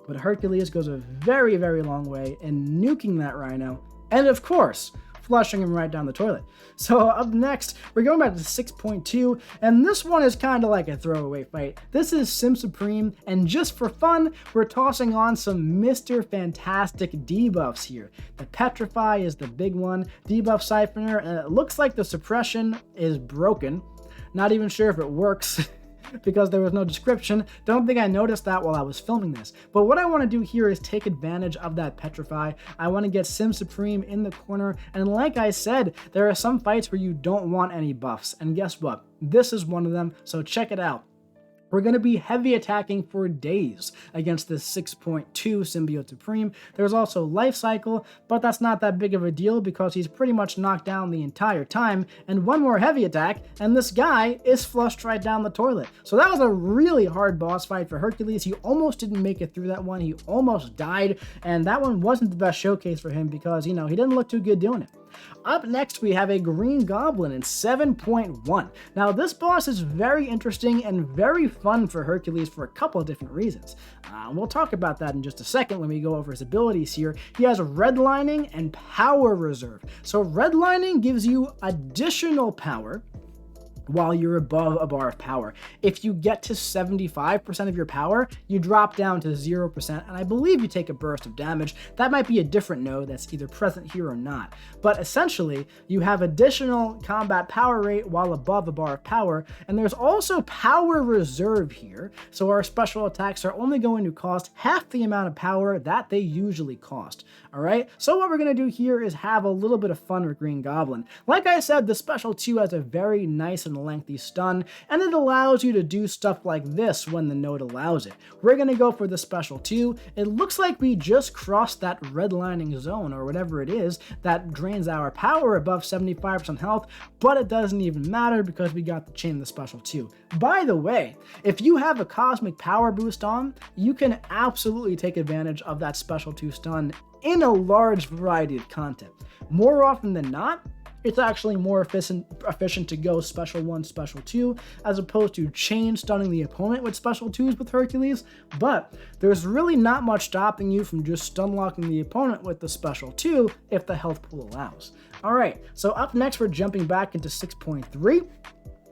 but Hercules goes a very, very long way in nuking that Rhino, and of course, flushing him right down the toilet. So up next, we're going back to 6.2, and this one is kind of like a throwaway fight. This is Sim Supreme, and just for fun, we're tossing on some Mr. Fantastic debuffs here. The Petrify is the big one, debuff Siphoner, and it looks like the suppression is broken. Not even sure if it works. because there was no description. Don't think I noticed that while I was filming this. But what I want to do here is take advantage of that Petrify. I want to get Sim Supreme in the corner, and like I said, there are some fights where you don't want any buffs, and guess what? This is one of them, so check it out. We're going to be heavy attacking for days against this 6.2 Symbiote Supreme. There's also Life Cycle, but that's not that big of a deal because he's pretty much knocked down the entire time. And one more heavy attack, and this guy is flushed right down the toilet. So that was a really hard boss fight for Hercules. He almost didn't make it through that one. He almost died, and that one wasn't the best showcase for him because, you know, he didn't look too good doing it. Up next, we have a Green Goblin in 7.1. Now, this boss is very interesting and very fun for Hercules for a couple of different reasons. We'll talk about that in just a second when we go over his abilities here. He has Redlining and Power Reserve. So Redlining gives you additional power while you're above a bar of power. If you get to 75% of your power, you drop down to 0%, and I believe you take a burst of damage. That might be a different node that's either present here or not. But essentially, you have additional combat power rate while above a bar of power, and there's also Power Reserve here, so our special attacks are only going to cost half the amount of power that they usually cost. Alright, so what we're going to do here is have a little bit of fun with Green Goblin. Like I said, the Special 2 has a very nice and lengthy stun, and it allows you to do stuff like this when the node allows it. We're going to go for the Special 2. It looks like we just crossed that redlining zone, or whatever it is, that drains our power above 75% health, but it doesn't even matter because we got the chain of the Special 2. By the way, if you have a Cosmic Power boost on, you can absolutely take advantage of that Special 2 stun in a large variety of content. More often than not, it's actually more efficient to go Special 1, Special 2, as opposed to chain stunning the opponent with Special 2s with Hercules, but there's really not much stopping you from just stun locking the opponent with the Special 2 if the health pool allows. Alright, so up next we're jumping back into 6.3.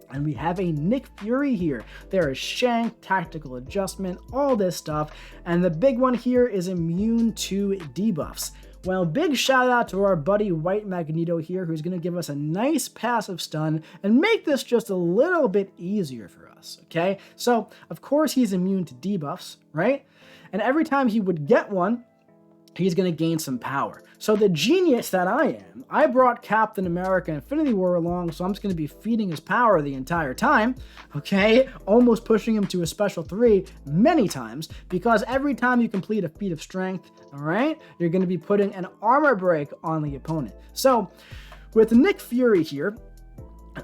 And we have a Nick Fury here. There is Shank, Tactical Adjustment, all this stuff. And the big one here is immune to debuffs. Well, big shout out to our buddy White Magneto here, who's going to give us a nice passive stun and make this just a little bit easier for us, okay? So, of course, he's immune to debuffs, right? And every time he would get one, he's going to gain some power. So the genius that I am, I brought Captain America Infinity War along, so I'm just going to be feeding his power the entire time, okay? Almost pushing him to a Special 3 many times, because every time you complete a feat of strength, all right, you're going to be putting an armor break on the opponent. So with Nick Fury here,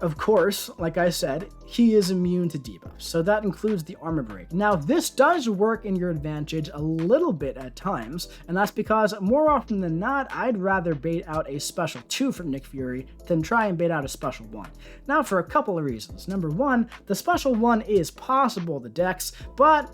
of course, like I said, he is immune to debuffs, so that includes the armor break. Now, this does work in your advantage a little bit at times, and that's because more often than not, I'd rather bait out a Special 2 from Nick Fury than try and bait out a Special 1. Now, for a couple of reasons. Number one, the Special 1 is possible, the dex, but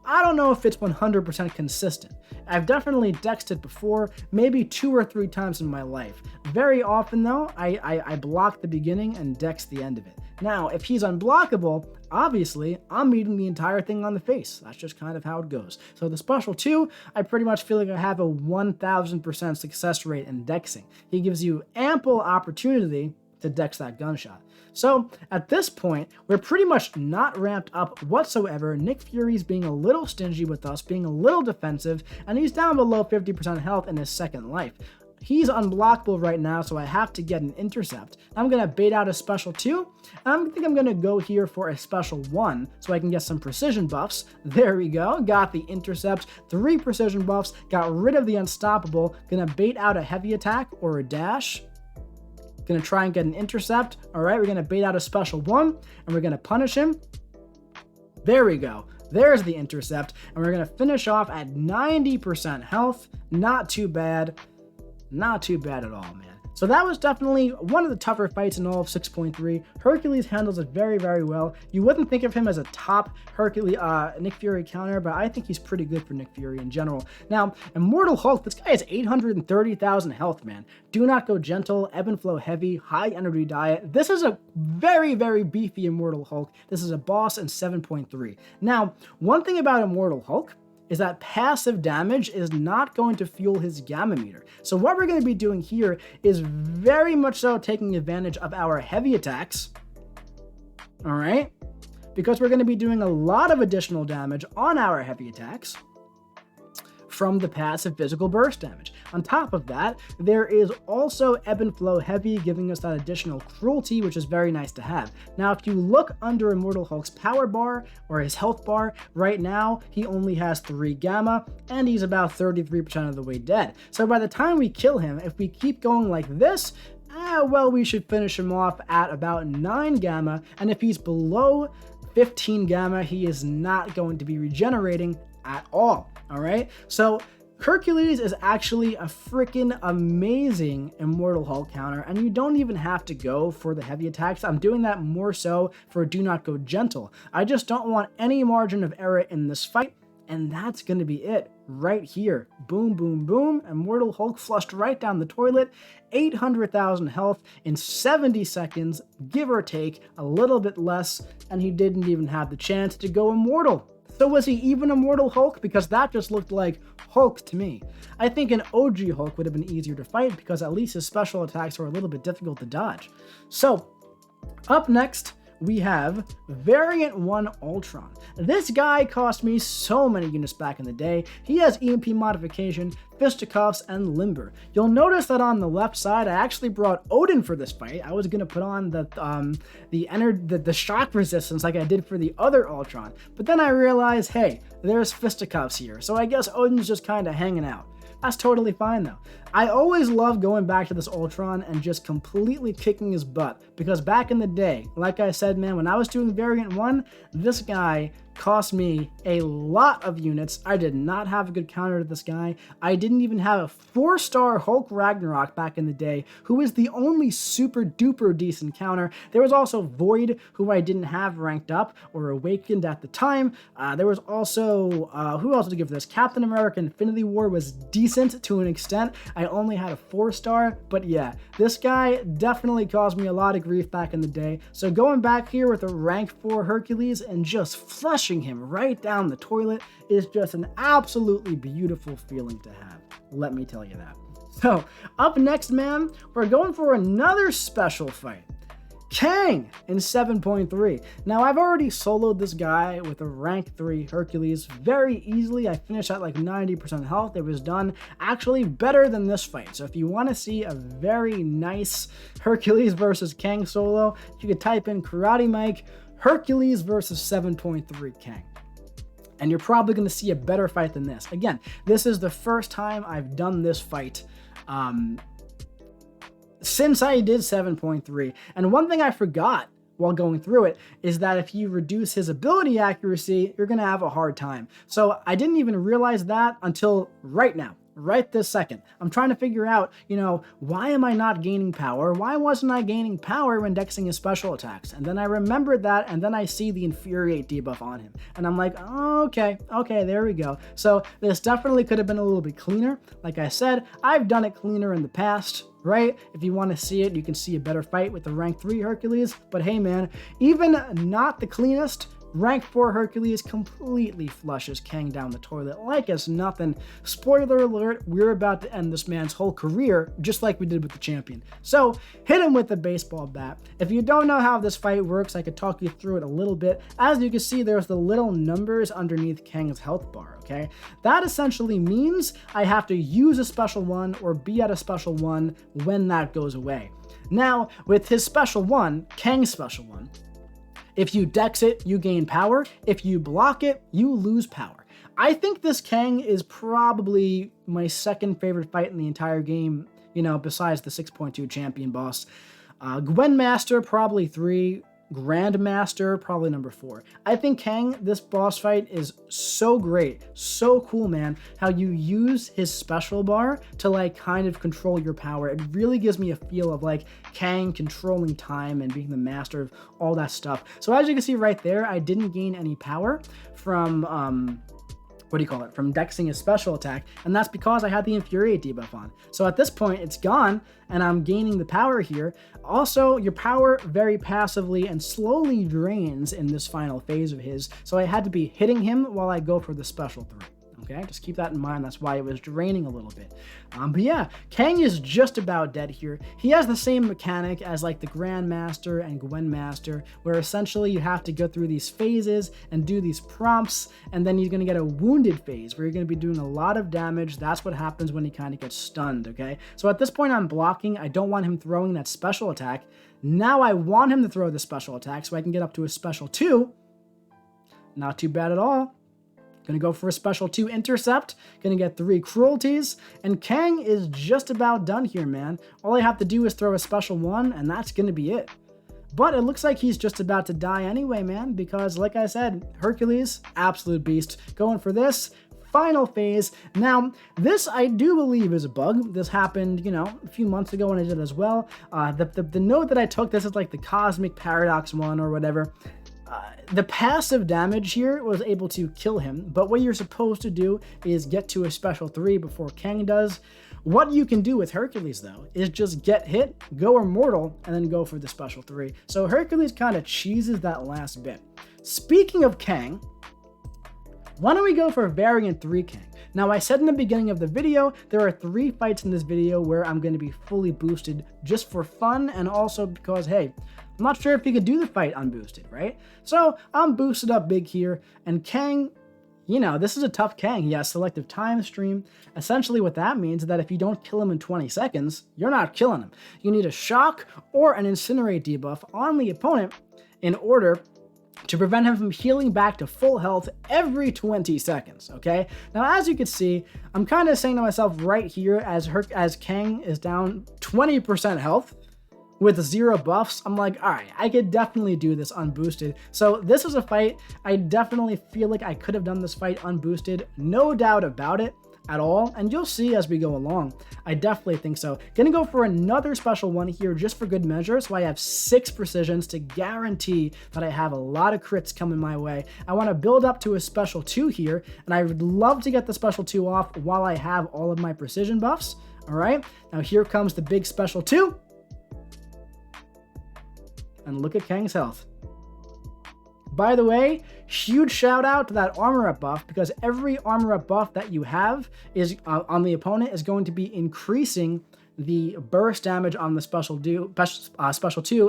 I don't know if it's 100% consistent. I've definitely dexed it before, maybe 2 or 3 times in my life. Very often though, I block the beginning and dex the end of it. Now, if he's unblockable, obviously, I'm meeting the entire thing on the face. That's just kind of how it goes. So the Special 2, I pretty much feel like I have a 1000% success rate in dexing. He gives you ample opportunity to dex that gunshot. So at this point, we're pretty much not ramped up whatsoever. Nick Fury's being a little stingy with us, being a little defensive, and he's down below 50% health in his second life. He's unblockable right now, so I have to get an intercept. I'm going to bait out a Special 2, and I think I'm going to go here for a Special 1, so I can get some precision buffs. There we go, got the intercept, 3 precision buffs, got rid of the unstoppable, going to bait out a heavy attack or a dash. Gonna try and get an intercept. All right, we're gonna bait out a Special 1, and we're gonna punish him. There we go. There's the intercept, and we're gonna finish off at 90% health. Not too bad. Not too bad at all, man. So that was definitely one of the tougher fights in all of 6.3. Hercules handles it very, very well. You wouldn't think of him as a top Nick Fury counter, but I think he's pretty good for Nick Fury in general. Now, Immortal Hulk, this guy has 830,000 health, man. Do not go gentle, ebb and flow heavy, high energy diet. This is a very, very beefy Immortal Hulk. This is a boss in 7.3. Now, one thing about Immortal Hulk is that passive damage is not going to fuel his gamma meter. So what we're going to be doing here is very much so taking advantage of our heavy attacks, all right, because we're going to be doing a lot of additional damage on our heavy attacks from the passive physical burst damage. On top of that, there is also Ebb and Flow Heavy, giving us that additional cruelty, which is very nice to have. Now, if you look under Immortal Hulk's power bar, or his health bar, right now, he only has 3 gamma, and he's about 33% of the way dead. So by the time we kill him, if we keep going like this, well, we should finish him off at about 9 gamma, and if he's below 15 gamma, he is not going to be regenerating at all. All right, so Hercules is actually a freaking amazing Immortal Hulk counter, and you don't even have to go for the heavy attacks. I'm doing that more so for Do Not Go Gentle. I just don't want any margin of error in this fight, and that's going to be it right here. Boom, boom, boom. Immortal Hulk flushed right down the toilet. 800,000 health in 70 seconds, give or take a little bit less, and he didn't even have the chance to go immortal. So was he even Immortal Hulk? Because that just looked like Hulk to me. I think an OG Hulk would have been easier to fight because at least his special attacks were a little bit difficult to dodge. So, up next, we have Variant 1 Ultron. This guy cost me so many units back in the day. He has EMP modification, fisticuffs, and limber. You'll notice that on the left side, I actually brought Odin for this fight. I was gonna put on the shock resistance like I did for the other Ultron, but then I realized, hey, there's fisticuffs here, so I guess Odin's just kind of hanging out. That's totally fine though. I always love going back to this Ultron and just completely kicking his butt, because back in the day, like I said, man, when I was doing Variant 1, this guy cost me a lot of units. I did not have a good counter to this guy. I didn't even have a 4-star Hulk Ragnarok back in the day, who is the only super duper decent counter. There was also Void, who I didn't have ranked up or awakened at the time. There was also, who else to give this? Captain America Infinity War was decent to an extent. I only had a 4-star, but yeah, this guy definitely caused me a lot of grief back in the day. So going back here with a rank 4 Hercules and just flushing him right down the toilet is just an absolutely beautiful feeling to have. Let me tell you that. So up next, man, we're going for another special fight. Kang in 7.3. Now, I've already soloed this guy with a rank 3 Hercules very easily. I finished at like 90% health. It was done actually better than this fight. So if you want to see a very nice Hercules versus Kang solo, you could type in Karate Mike Hercules versus 7.3 Kang. And you're probably going to see a better fight than this. Again, this is the first time I've done this fight since I did 7.3. And one thing I forgot while going through it is that if you reduce his ability accuracy, you're going to have a hard time. So I didn't even realize that until right now. Right this second. I'm trying to figure out, why am I not gaining power? Why wasn't I gaining power when dexing his special attacks? And then I remembered that, and then I see the Infuriate debuff on him. And I'm like, oh, okay, there we go. So this definitely could have been a little bit cleaner. Like I said, I've done it cleaner in the past, right? If you want to see it, you can see a better fight with the rank 3 Hercules. But hey, man, even not the cleanest, rank 4 Hercules completely flushes Kang down the toilet like it's nothing. Spoiler alert, we're about to end this man's whole career just like we did with the champion. So hit him with the baseball bat. If you don't know how this fight works, I could talk you through it a little bit. As you can see, there's the little numbers underneath Kang's health bar, okay? That essentially means I have to use a special one or be at a special one when that goes away. Now, with his special one, Kang's special one, if you dex it, you gain power. If you block it, you lose power. I think this Kang is probably my second favorite fight in the entire game, besides the 6.2 champion boss. Gwen Master, probably 3. Grandmaster, probably number 4. I think Kang, this boss fight is so great, so cool, man, how you use his special bar to kind of control your power. It really gives me a feel of Kang controlling time and being the master of all that stuff. So as you can see right there, I didn't gain any power from from dexing his special attack, and that's because I had the Infuriate debuff on. So at this point, it's gone, and I'm gaining the power here. Also, your power very passively and slowly drains in this final phase of his, so I had to be hitting him while I go for the special 3. Okay, just keep that in mind. That's why it was draining a little bit. But yeah, Kang is just about dead here. He has the same mechanic as like the Grandmaster and Gwenmaster, where essentially you have to go through these phases and do these prompts, and then you're going to get a wounded phase where you're going to be doing a lot of damage. That's what happens when he kind of gets stunned, okay? So at this point I'm blocking. I don't want him throwing that special attack. Now I want him to throw the special attack so I can get up to a special 2. Not too bad at all. Gonna go for a special 2 intercept. Gonna get 3 cruelties. And Kang is just about done here, man. All I have to do is throw a special 1, and that's gonna be it. But it looks like he's just about to die anyway, man, because like I said, Hercules, absolute beast. Going for this. Final phase. Now, this I do believe is a bug. This happened, a few months ago when I did it as well. The note that I took, this is like the Cosmic Paradox one or whatever. The passive damage here was able to kill him, but what you're supposed to do is get to a special 3 before Kang does. What you can do with Hercules, though, is just get hit, go Immortal, and then go for the special 3. So Hercules kind of cheeses that last bit. Speaking of Kang, why don't we go for Variant 3 Kang? Now, I said in the beginning of the video, there are 3 fights in this video where I'm going to be fully boosted just for fun, and also because, hey, I'm not sure if you could do the fight unboosted, right? So I'm boosted up big here, and Kang, this is a tough Kang. He has selective time stream. Essentially what that means is that if you don't kill him in 20 seconds, you're not killing him. You need a shock or an incinerate debuff on the opponent in order to prevent him from healing back to full health every 20 seconds, okay? Now, as you can see, I'm kind of saying to myself right here as Kang is down 20% health, with 0 buffs, I'm like, all right, I could definitely do this unboosted. So this is a fight. I definitely feel like I could have done this fight unboosted. No doubt about it at all. And you'll see as we go along. I definitely think so. Gonna go for another special 1 here just for good measure. So I have 6 precisions to guarantee that I have a lot of crits coming my way. I want to build up to a special 2 here. And I would love to get the special 2 off while I have all of my precision buffs. All right, now here comes the big special 2. And look at Kang's health. By the way, huge shout out to that armor up buff, because every armor up buff that you have is on the opponent is going to be increasing the burst damage on the special 2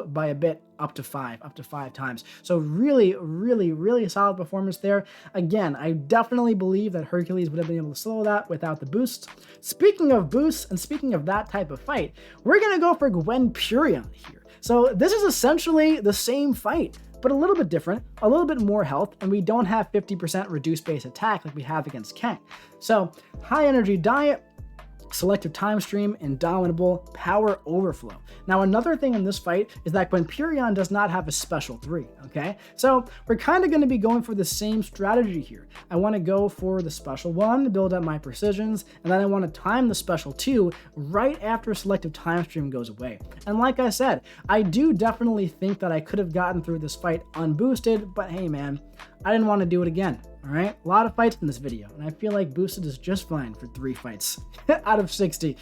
by a bit, up to 5 times. So really, really, really solid performance there. Again, I definitely believe that Hercules would have been able to slow that without the boost. Speaking of boosts and speaking of that type of fight, we're gonna go for Gwenpurion here. So this is essentially the same fight, but a little bit different, a little bit more health, and we don't have 50% reduced base attack like we have against Kang. So high energy diet, selective time stream, indomitable, power overflow. Now, another thing in this fight is that Gwenpurion does not have a special 3, okay? So we're kind of going to be going for the same strategy here. I want to go for the special 1 to build up my precisions, and then I want to time the special 2 right after selective time stream goes away. And like I said, I do definitely think that I could have gotten through this fight unboosted, but hey man, I didn't want to do it again. All right, a lot of fights in this video, and I feel like boosted is just fine for 3 fights out of 60,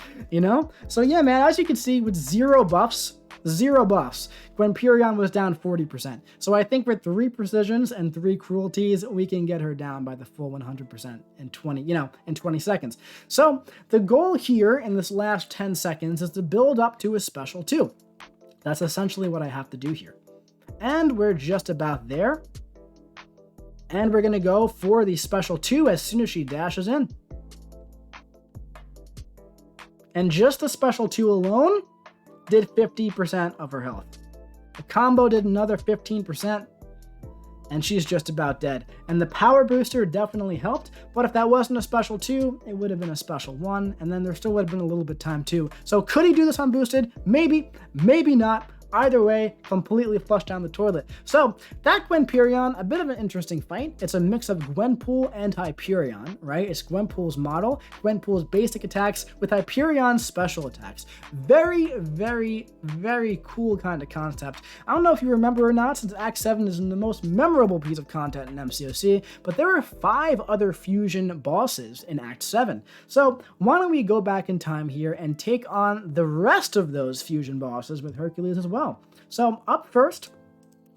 So yeah, man, as you can see, with 0 buffs, Gwenpurion was down 40%. So I think with 3 precisions and 3 cruelties, we can get her down by the full 100% in 20 seconds. So the goal here in this last 10 seconds is to build up to a special 2. That's essentially what I have to do here. And we're just about there. And we're going to go for the special 2 as soon as she dashes in. And just the special 2 alone did 50% of her health. The combo did another 15%, and she's just about dead. And the power booster definitely helped, but if that wasn't a special 2, it would have been a special 1, and then there still would have been a little bit of time too. So could he do this unboosted? Maybe, maybe not. Either way, completely flushed down the toilet. So that Gwenpurion, a bit of an interesting fight. It's a mix of Gwenpool and Hyperion, right? It's Gwenpool's model, Gwenpool's basic attacks with Hyperion's special attacks. Very, very, very cool kind of concept. I don't know if you remember or not, since Act 7 is the most memorable piece of content in MCOC, but there are 5 other fusion bosses in Act 7. So why don't we go back in time here and take on the rest of those fusion bosses with Hercules as well. So up first,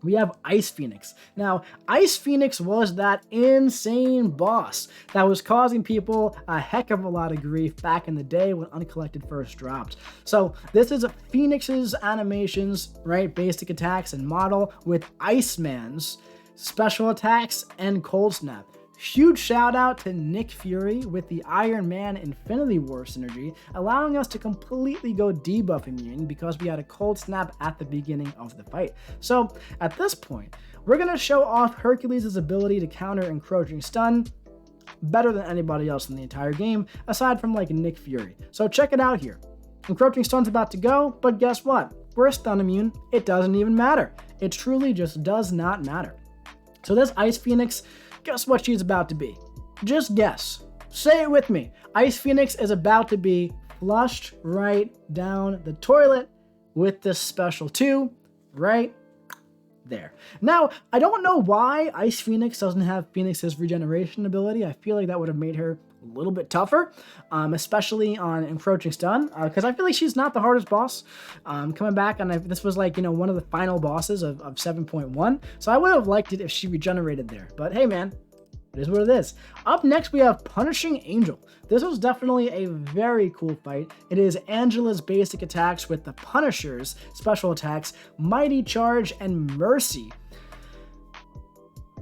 we have Ice Phoenix. Now, Ice Phoenix was that insane boss that was causing people a heck of a lot of grief back in the day when Uncollected first dropped. So this is Phoenix's animations, right? Basic attacks and model with Iceman's special attacks and Cold Snap. Huge shout out to Nick Fury with the Iron Man Infinity War synergy, allowing us to completely go debuff immune because we had a Cold Snap at the beginning of the fight. So at this point, we're going to show off Hercules' ability to counter Encroaching Stun better than anybody else in the entire game, aside from like Nick Fury. So check it out here. Encroaching Stun's about to go, but guess what? We're stun immune. It doesn't even matter. It truly just does not matter. So this Ice Phoenix, guess what she's about to be? Just guess. Say it with me. Ice Phoenix is about to be flushed right down the toilet with this special 2 right there. Now, I don't know why Ice Phoenix doesn't have Phoenix's regeneration ability. I feel like that would have made her a little bit tougher, especially on Encroaching Stun, because I feel like she's not the hardest boss. Coming back, and this was like, one of the final bosses of 7.1, so I would have liked it if she regenerated there, but hey man, it is what it is. Up next, we have Punishing Angel. This was definitely a very cool fight. It is Angela's basic attacks with the Punisher's special attacks, Mighty Charge, and Mercy.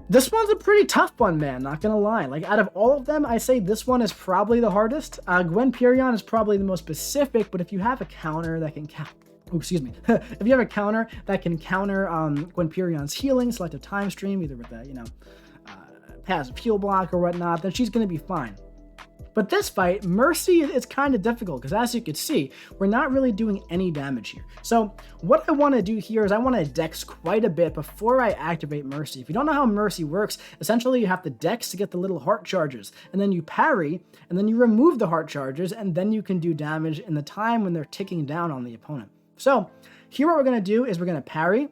This one's a pretty tough one, man, not gonna lie. Like, out of all of them, I say this one is probably the hardest. Gwenperion is probably the most specific, but if you have a counter that can if you have a counter that can counter Gwenperion's healing, selective time stream, either with a, passive heal block or whatnot, then she's gonna be fine. But this fight, Mercy is kind of difficult because as you can see, we're not really doing any damage here. So what I want to do here is I want to dex quite a bit before I activate Mercy. If you don't know how Mercy works, essentially you have to dex to get the little heart charges, and then you parry, and then you remove the heart charges, and then you can do damage in the time when they're ticking down on the opponent. So here what we're going to do is we're going to parry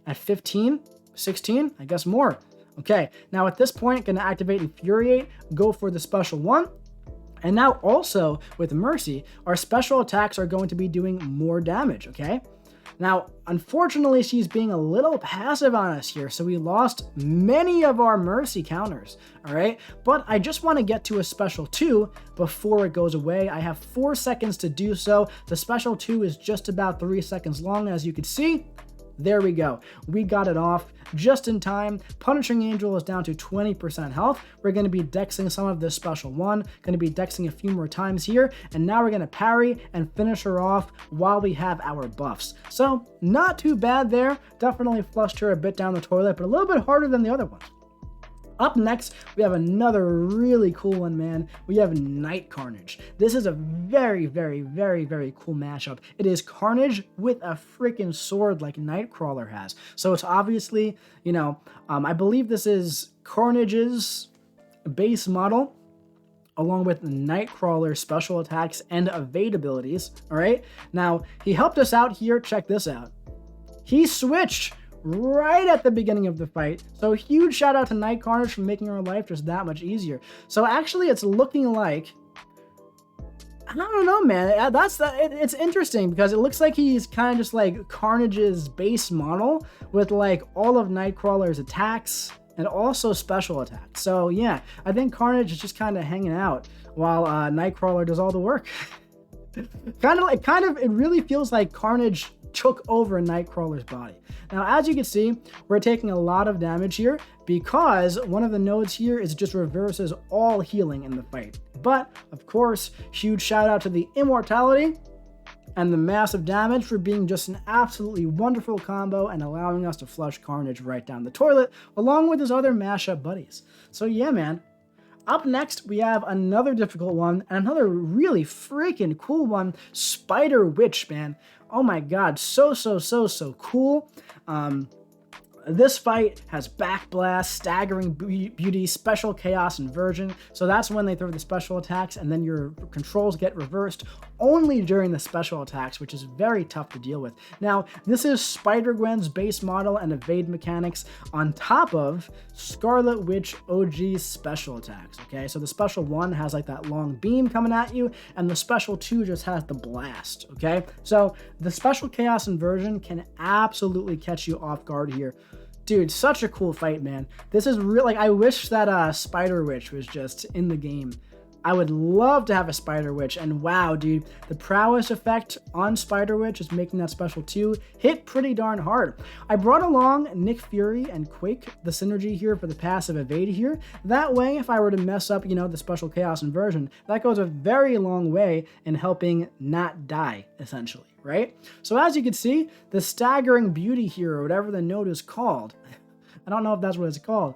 at 15, 16, I guess more. Okay, now at this point, going to activate Infuriate, go for the special 1. And now also with Mercy, our special attacks are going to be doing more damage, okay? Now, unfortunately, she's being a little passive on us here, so we lost many of our Mercy counters, all right? But I just want to get to a special 2 before it goes away. I have 4 seconds to do so. The special 2 is just about 3 seconds long, as you can see. There we go. We got it off just in time. Punishing Angel is down to 20% health. We're going to be dexing some of this special 1. Going to be dexing a few more times here. And now we're going to parry and finish her off while we have our buffs. So not too bad there. Definitely flushed her a bit down the toilet, but a little bit harder than the other ones. Up next, we have another really cool one, man. We have Night Carnage. This is a very, very, very, very cool mashup. It is Carnage with a freaking sword like Nightcrawler has. So it's obviously, I believe this is Carnage's base model, along with Nightcrawler's special attacks and evade abilities, all right? Now, he helped us out here. Check this out. He switched right at the beginning of the fight. So huge shout out to Night Carnage for making our life just that much easier. So actually it's looking like, I don't know, man. It's interesting because it looks like he's kind of just like Carnage's base model with like all of Nightcrawler's attacks and also special attacks. So yeah, I think Carnage is just kind of hanging out while Nightcrawler does all the work. It really feels like Carnage took over Nightcrawler's body. Now, as you can see, we're taking a lot of damage here because one of the nodes here is just reverses all healing in the fight. But, of course, huge shout out to the immortality and the massive damage for being just an absolutely wonderful combo and allowing us to flush Carnage right down the toilet, along with his other mashup buddies. So yeah, man. Up next, we have another difficult one and another really freaking cool one, Spider Witch, man. Oh my god, so cool. This fight has backblast, staggering beauty, special chaos inversion. So that's when they throw the special attacks, and then your controls get reversed only during the special attacks, which is very tough to deal with. Now, this is Spider-Gwen's base model and evade mechanics on top of Scarlet Witch OG's special attacks, okay? So the special 1 has like that long beam coming at you, and the special 2 just has the blast, okay? So the special chaos inversion can absolutely catch you off guard here. Dude, such a cool fight, man. This is real. Like, I wish that Spider Witch was just in the game. I would love to have a Spider Witch, and wow, dude, the prowess effect on Spider Witch is making that special 2 hit pretty darn hard. I brought along Nick Fury and Quake, the synergy here for the passive evade here. That way, if I were to mess up, you know, the special chaos inversion, that goes a very long way in helping not die, essentially, right? So as you can see, the staggering beauty here, or whatever the node is called, I don't know if that's what it's called,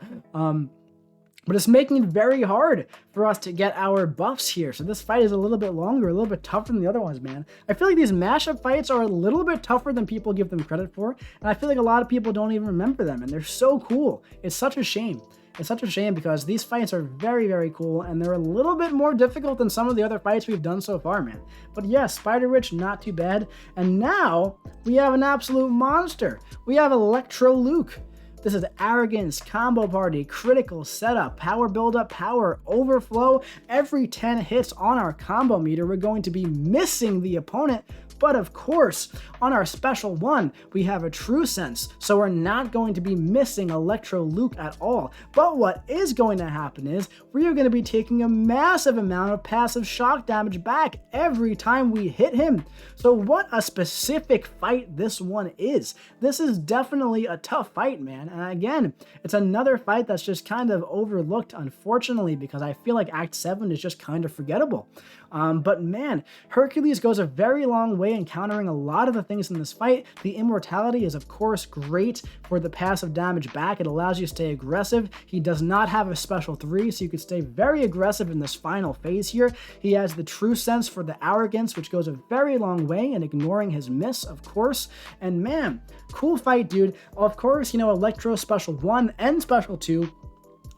but it's making it very hard for us to get our buffs here. So this fight is a little bit longer, a little bit tougher than the other ones, man. I feel like these mashup fights are a little bit tougher than people give them credit for, and I feel like a lot of people don't even remember them, and they're so cool. It's such a shame. It's such a shame because these fights are very, very cool, and they're a little bit more difficult than some of the other fights we've done so far, man. But yes, Spider-Witch, not too bad. And now we have an absolute monster. We have Electro Luke. This is arrogance, combo party, critical setup, power buildup, power overflow. Every 10 hits on our combo meter, we're going to be missing the opponent. But of course, on our special 1, we have a true sense, so we're not going to be missing Electro Luke at all. But what is going to happen is we are going to be taking a massive amount of passive shock damage back every time we hit him. So what a specific fight this one is. This is definitely a tough fight, man. And again, it's another fight that's just kind of overlooked, unfortunately, because I feel like Act 7 is just kind of forgettable. But man, Hercules goes a very long way in countering a lot of the things in this fight. The immortality is of course great for the passive damage back. It allows you to stay aggressive. He does not have a special 3, so you could stay very aggressive in this final phase here. He has the true sense for the arrogance, which goes a very long way in ignoring his miss, of course. And man, cool fight, dude. Of course, you know, Electro special 1 and special 2,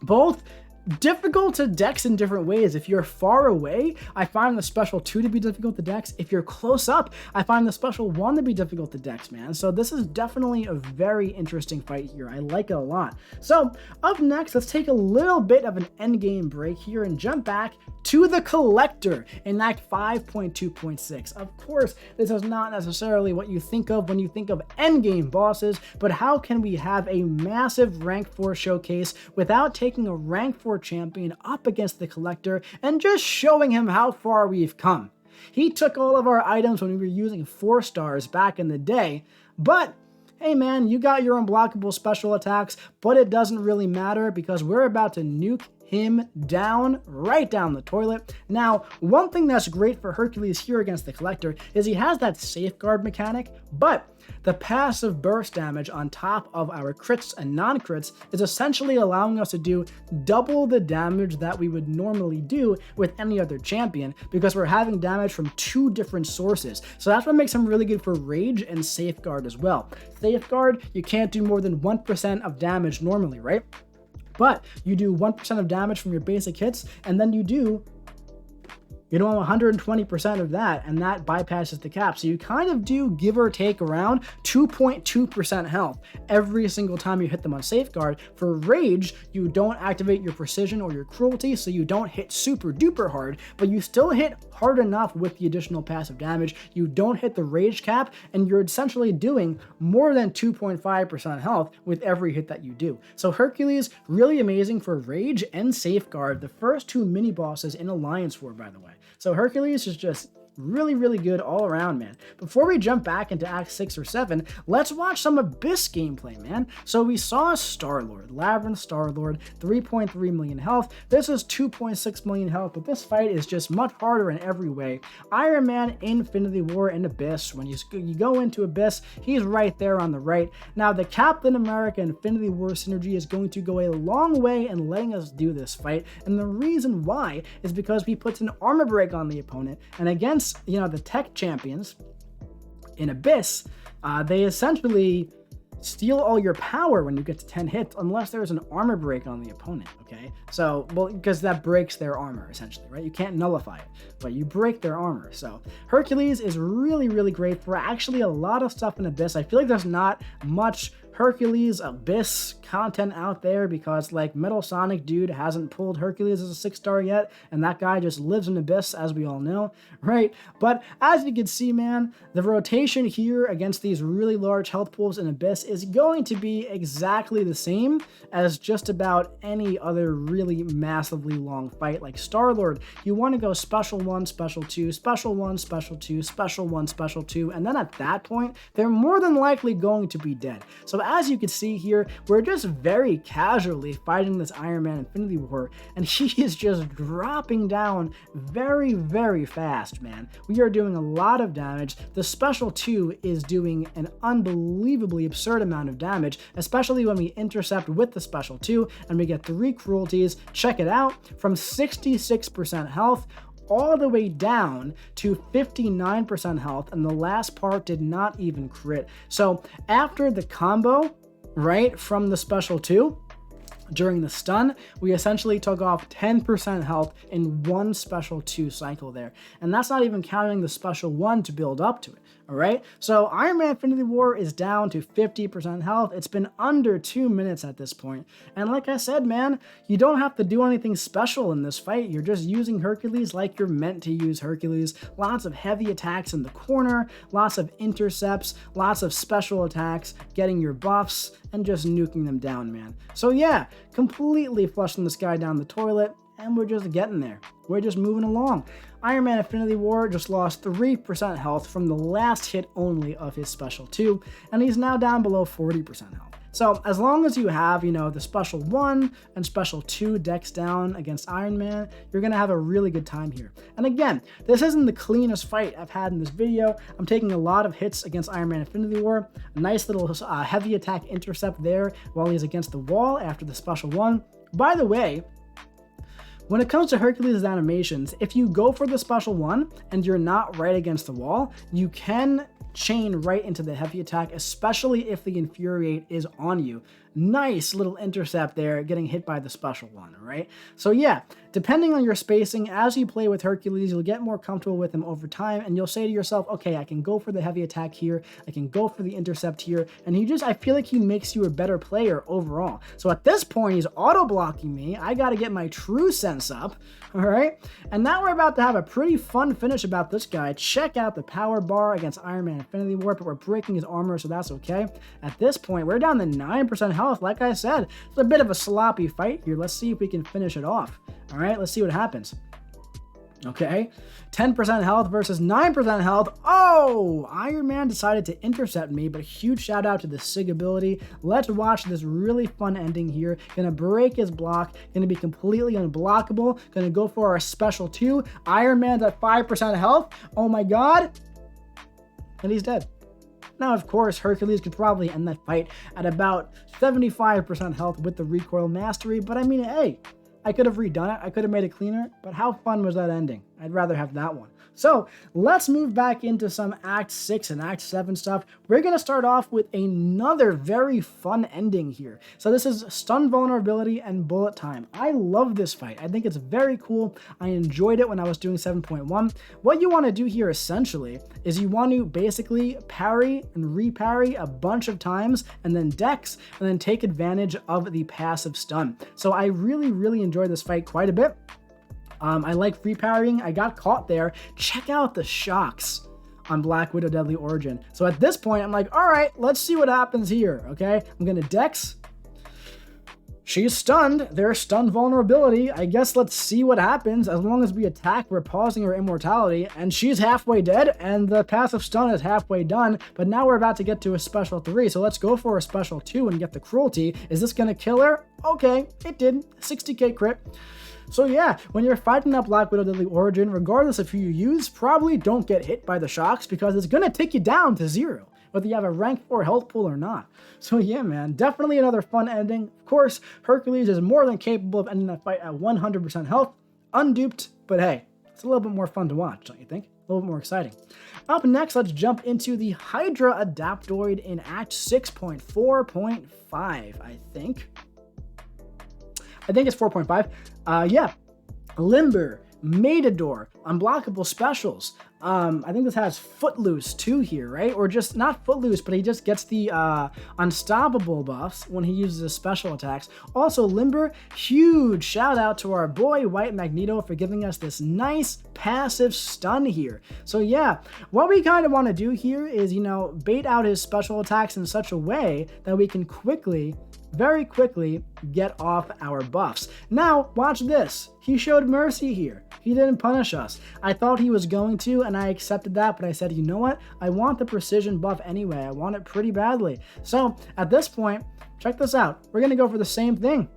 both difficult to dex in different ways. If you're far away, I find the special 2 to be difficult to dex. If you're close up, I find the special 1 to be difficult to dex, man. So this is definitely a very interesting fight here. I like it a lot. So up next, let's take a little bit of an endgame break here and jump back to the Collector in Act 5.2.6. Of course, this is not necessarily what you think of when you think of endgame bosses, but how can we have a massive rank 4 showcase without taking a rank 4 champion up against the Collector and just showing him how far we've come? He took all of our items when we were using 4 stars back in the day, but hey man, you got your unblockable special attacks, but it doesn't really matter because we're about to nuke him down, right down the toilet. Now, one thing that's great for Hercules here against the Collector is he has that safeguard mechanic, but the passive burst damage on top of our crits and non-crits is essentially allowing us to do double the damage that we would normally do with any other champion because we're having damage from 2 different sources. So that's what makes him really good for Rage and Safeguard as well. Safeguard, you can't do more than 1% of damage normally, right? But you do 1% of damage from your basic hits, and then you do 120% of that, and that bypasses the cap. So you kind of do, give or take, around 2.2% health every single time you hit them on Safeguard. For Rage, you don't activate your precision or your cruelty, so you don't hit super duper hard, but you still hit hard enough with the additional passive damage. You don't hit the Rage cap, and you're essentially doing more than 2.5% health with every hit that you do. So Hercules, really amazing for Rage and Safeguard, the first 2 mini bosses in Alliance War, by the way. So Hercules is just really, really good all around, man. Before we jump back into Act 6 or 7, let's watch some Abyss gameplay, man. So we saw Star-Lord, Labyrinth Star-Lord, 3.3 million health. This is 2.6 million health, but this fight is just much harder in every way. Iron Man, Infinity War, and Abyss. When you go into Abyss, he's right there on the right. Now, the Captain America Infinity War synergy is going to go a long way in letting us do this fight, and the reason why is because he puts an armor break on the opponent, and against the tech champions in Abyss, they essentially steal all your power when you get to 10 hits unless there's an armor break on the opponent, okay? So, well, because that breaks their armor, essentially, right? You can't nullify it, but you break their armor. So Hercules is really, really great for actually a lot of stuff in Abyss. I feel like there's not much Hercules Abyss content out there because like Metal Sonic dude hasn't pulled Hercules as a 6-star yet, and that guy just lives in Abyss, as we all know, right? But as you can see, man, the rotation here against these really large health pools in Abyss is going to be exactly the same as just about any other really massively long fight. Like Star-Lord, you want to go special 1, special 2, special 1, special 2, special 1, special 2, and then at that point, they're more than likely going to be dead. So as you can see here, we're just very casually fighting this Iron Man Infinity War, and he is just dropping down very, very fast, man. We are doing a lot of damage. The special 2 is doing an unbelievably absurd amount of damage, especially when we intercept with the special 2 and we get 3 cruelties. Check it out, from 66% health all the way down to 59% health, and the last part did not even crit. So after the combo, right, from the special 2, during the stun, we essentially took off 10% health in one special 2 cycle there. And that's not even counting the special 1 to build up to it. All right, so Iron Man Infinity War is down to 50% health. It's been under 2 minutes at this point. And like I said, man, you don't have to do anything special in this fight. You're just using Hercules like you're meant to use Hercules. Lots of heavy attacks in the corner, lots of intercepts, lots of special attacks, getting your buffs, and just nuking them down, man. So yeah, completely flushing this guy down the toilet, and we're just getting there. We're just moving along. Iron Man Infinity War just lost 3% health from the last hit only of his special 2, and he's now down below 40% health. So as long as you have, you know, the special 1 and special 2 decks down against Iron Man, you're going to have a really good time here. And again, this isn't the cleanest fight I've had in this video. I'm taking a lot of hits against Iron Man Infinity War. A nice little heavy attack intercept there while he's against the wall after the special 1. By the way, when it comes to Hercules' animations, if you go for the special 1 and you're not right against the wall, you can chain right into the heavy attack, especially if the Infuriate is on you. Nice little intercept there, getting hit by the special 1, right? So yeah, depending on your spacing, as you play with Hercules, you'll get more comfortable with him over time, and you'll say to yourself, okay, I can go for the heavy attack here, I can go for the intercept here, and I feel like he makes you a better player overall. So at this point, he's auto-blocking me, I gotta get my true sense up, all right? And now we're about to have a pretty fun finish about this guy. Check out the power bar against Iron Man Infinity War, but we're breaking his armor, so that's okay. At this point, we're down to 9% health. Like I said, it's a bit of a sloppy fight here. Let's see if we can finish it off. All right, let's see what happens. Okay, 10% health versus 9% health. Oh, Iron Man decided to intercept me, but huge shout out to the Sig ability. Let's watch this really fun ending here. Gonna break his block, gonna be completely unblockable. Gonna go for our special 2. Iron Man's at 5% health. Oh my God, and he's dead. Now, of course, Hercules could probably end that fight at about 75% health with the recoil mastery, but I mean, hey, I could have redone it, I could have made it cleaner, but how fun was that ending? I'd rather have that one. So let's move back into some Act 6 and Act 7 stuff. We're going to start off with another very fun ending here. So this is Stun Vulnerability and Bullet Time. I love this fight. I think it's very cool. I enjoyed it when I was doing 7.1. What you want to do here essentially is you want to basically parry and reparry a bunch of times and then dex and then take advantage of the passive stun. So I really, really enjoyed this fight quite a bit. I like reparrying. I got caught there. Check out the shocks on Black Widow Deadly Origin. So at this point, I'm like, all right, let's see what happens here, okay? I'm gonna dex. She's stunned. There's stun vulnerability. I guess let's see what happens. As long as we attack, we're pausing her immortality, and she's halfway dead, and the passive stun is halfway done, but now we're about to get to a special 3, so let's go for a special 2 and get the cruelty. Is this gonna kill her? Okay, it did. 60k crit. So yeah, when you're fighting up Black Widow Deadly Origin, regardless of who you use, probably don't get hit by the shocks because it's gonna take you down to 0, whether you have a rank 4 health pool or not. So yeah, man, definitely another fun ending. Of course, Hercules is more than capable of ending that fight at 100% health, unduped, but hey, it's a little bit more fun to watch, don't you think? little bit more exciting. Up next, let's jump into the Hydra Adaptoid in Act 6.4.5, I think. I think it's 4.5. Yeah. Limber, Matador, Unblockable Specials. I think this has Footloose too here, right? Or just not Footloose, but he just gets the Unstoppable buffs when he uses his special attacks. Also Limber, huge shout out to our boy White Magneto for giving us this nice passive stun here. So yeah, what we kind of want to do here is, you know, bait out his special attacks in such a way that we can very quickly get off our buffs. Now, watch this. He showed mercy here. He didn't punish us. I thought he was going to, and I accepted that, but I said, you know what? I want the precision buff anyway. I want it pretty badly. So, at this point, check this out. We're going to go for the same thing.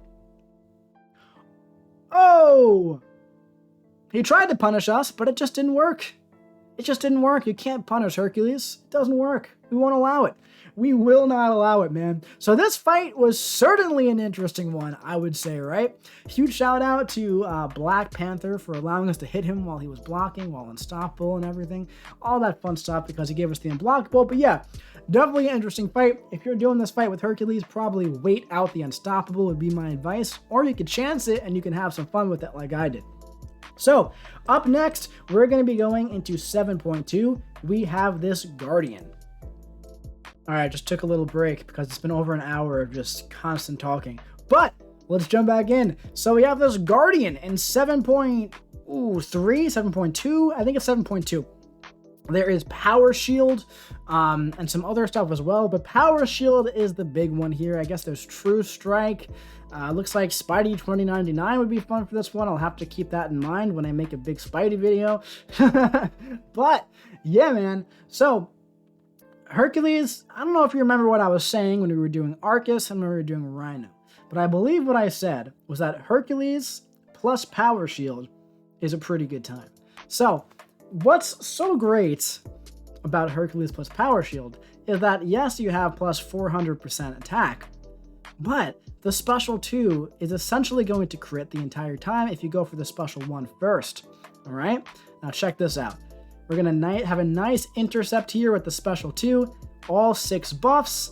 Oh! He tried to punish us, but it just didn't work. It just didn't work. You can't punish Hercules. It doesn't work. We won't allow it. We will not allow it, man. So this fight was certainly an interesting one, I would say, right? Huge shout out to Black Panther for allowing us to hit him while he was blocking, while unstoppable and everything. All that fun stuff because he gave us the unblockable. But yeah, definitely an interesting fight. If you're doing this fight with Hercules, probably wait out the unstoppable would be my advice. Or you could chance it and you can have some fun with it like I did. So up next, we're going to be going into 7.2. We have this Guardian. All right, just took a little break because it's been over an hour of just constant talking. But let's jump back in. So we have this Guardian in 7.2. I think it's 7.2. There is Power Shield and some other stuff as well. But Power Shield is the big one here. I guess there's True Strike. Looks like Spidey 2099 would be fun for this one. I'll have to keep that in mind when I make a big Spidey video. But yeah, man. So Hercules, I don't know if you remember what I was saying when we were doing Aarkus and when we were doing Rhino, but I believe what I said was that Hercules plus Power Shield is a pretty good time. So what's so great about Hercules plus Power Shield is that yes, you have plus 400% attack, but the special 2 is essentially going to crit the entire time if you go for the special 1 first. All right, now check this out. We're going to have a nice intercept here with the special 2. All 6 buffs.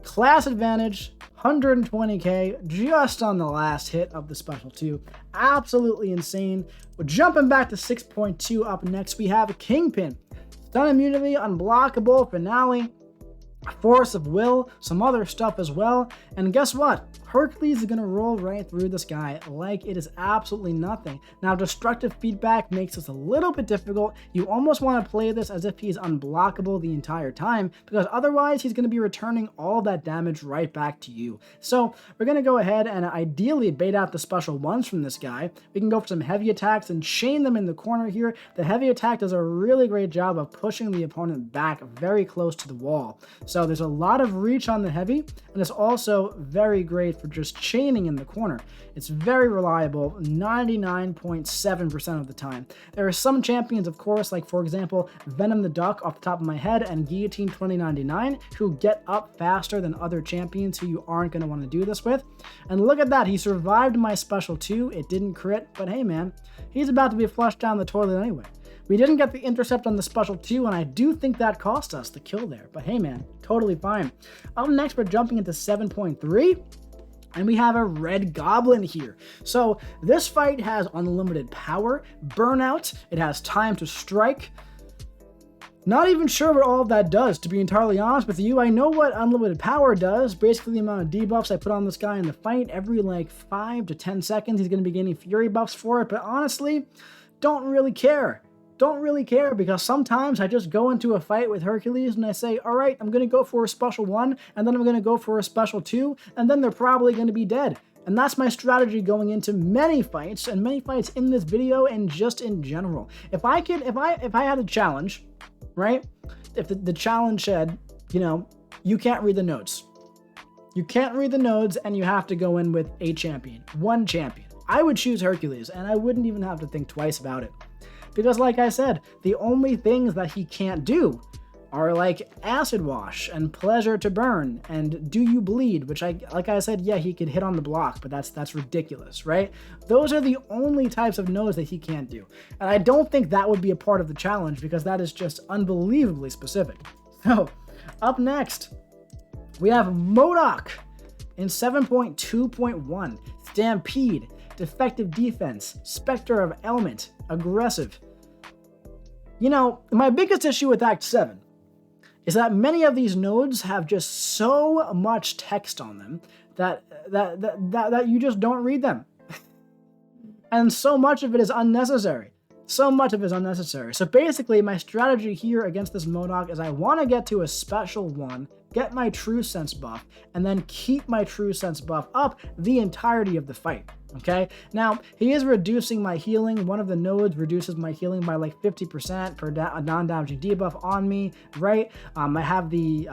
Class advantage, 120k just on the last hit of the special 2. Absolutely insane. We're jumping back to 6.2. Up next, we have Kingpin. Stun immunity, unblockable, finale. Force of will, some other stuff as well. And guess what? Hercules is going to roll right through this guy like it is absolutely nothing. Now, destructive feedback makes this a little bit difficult. You almost want to play this as if he's unblockable the entire time, because otherwise he's going to be returning all that damage right back to you. So we're going to go ahead and ideally bait out the special 1s from this guy. We can go for some heavy attacks and chain them in the corner here. The heavy attack does a really great job of pushing the opponent back very close to the wall. So there's a lot of reach on the heavy, and it's also very great for just chaining in the corner. It's very reliable 99.7% of the time. There are some champions, of course, like for example Venom the Duck off the top of my head and Guillotine 2099, who get up faster than other champions who you aren't going to want to do this with. And look at that, he survived my special 2. It didn't crit, but hey man, he's about to be flushed down the toilet anyway. We didn't get the intercept on the special 2, and I do think that cost us the kill there. But hey man, totally fine. Up next, we're jumping into 7.3. And we have a red Goblin here. So this fight has unlimited power, burnout, it has time to strike. Not even sure what all of that does, to be entirely honest with you. I know what unlimited power does. Basically the amount of debuffs I put on this guy in the fight. Every like 5 to 10 seconds he's going to be gaining fury buffs for it. But honestly, don't really care. Don't really care, because sometimes I just go into a fight with Hercules and I say, all right, I'm going to go for a special 1, and then I'm going to go for a special 2, and then they're probably going to be dead. And that's my strategy going into many fights, and many fights in this video and just in general. If I had a challenge, right? If the challenge said, you know, you can't read the notes. You can't read the nodes, and you have to go in with a champion, one champion. I would choose Hercules, and I wouldn't even have to think twice about it. Because like I said, the only things that he can't do are like Acid Wash and Pleasure to Burn and Do You Bleed, which like I said, yeah, he could hit on the block, but that's ridiculous, right? Those are the only types of nodes that he can't do. And I don't think that would be a part of the challenge because that is just unbelievably specific. So, up next, we have MODOK in 7.2.1, Stampede, Defective Defense, Spectre of Element, Aggressive. You know, my biggest issue with Act 7 is that many of these nodes have just so much text on them that you just don't read them. And so much of it is unnecessary. So much of it is unnecessary. So basically, my strategy here against this MODOK is I want to get to a special 1, get my True Sense buff, and then keep my True Sense buff up the entirety of the fight. Okay, now he is reducing my healing. One of the nodes reduces my healing by like 50% per non-damaging debuff on me, right? I have the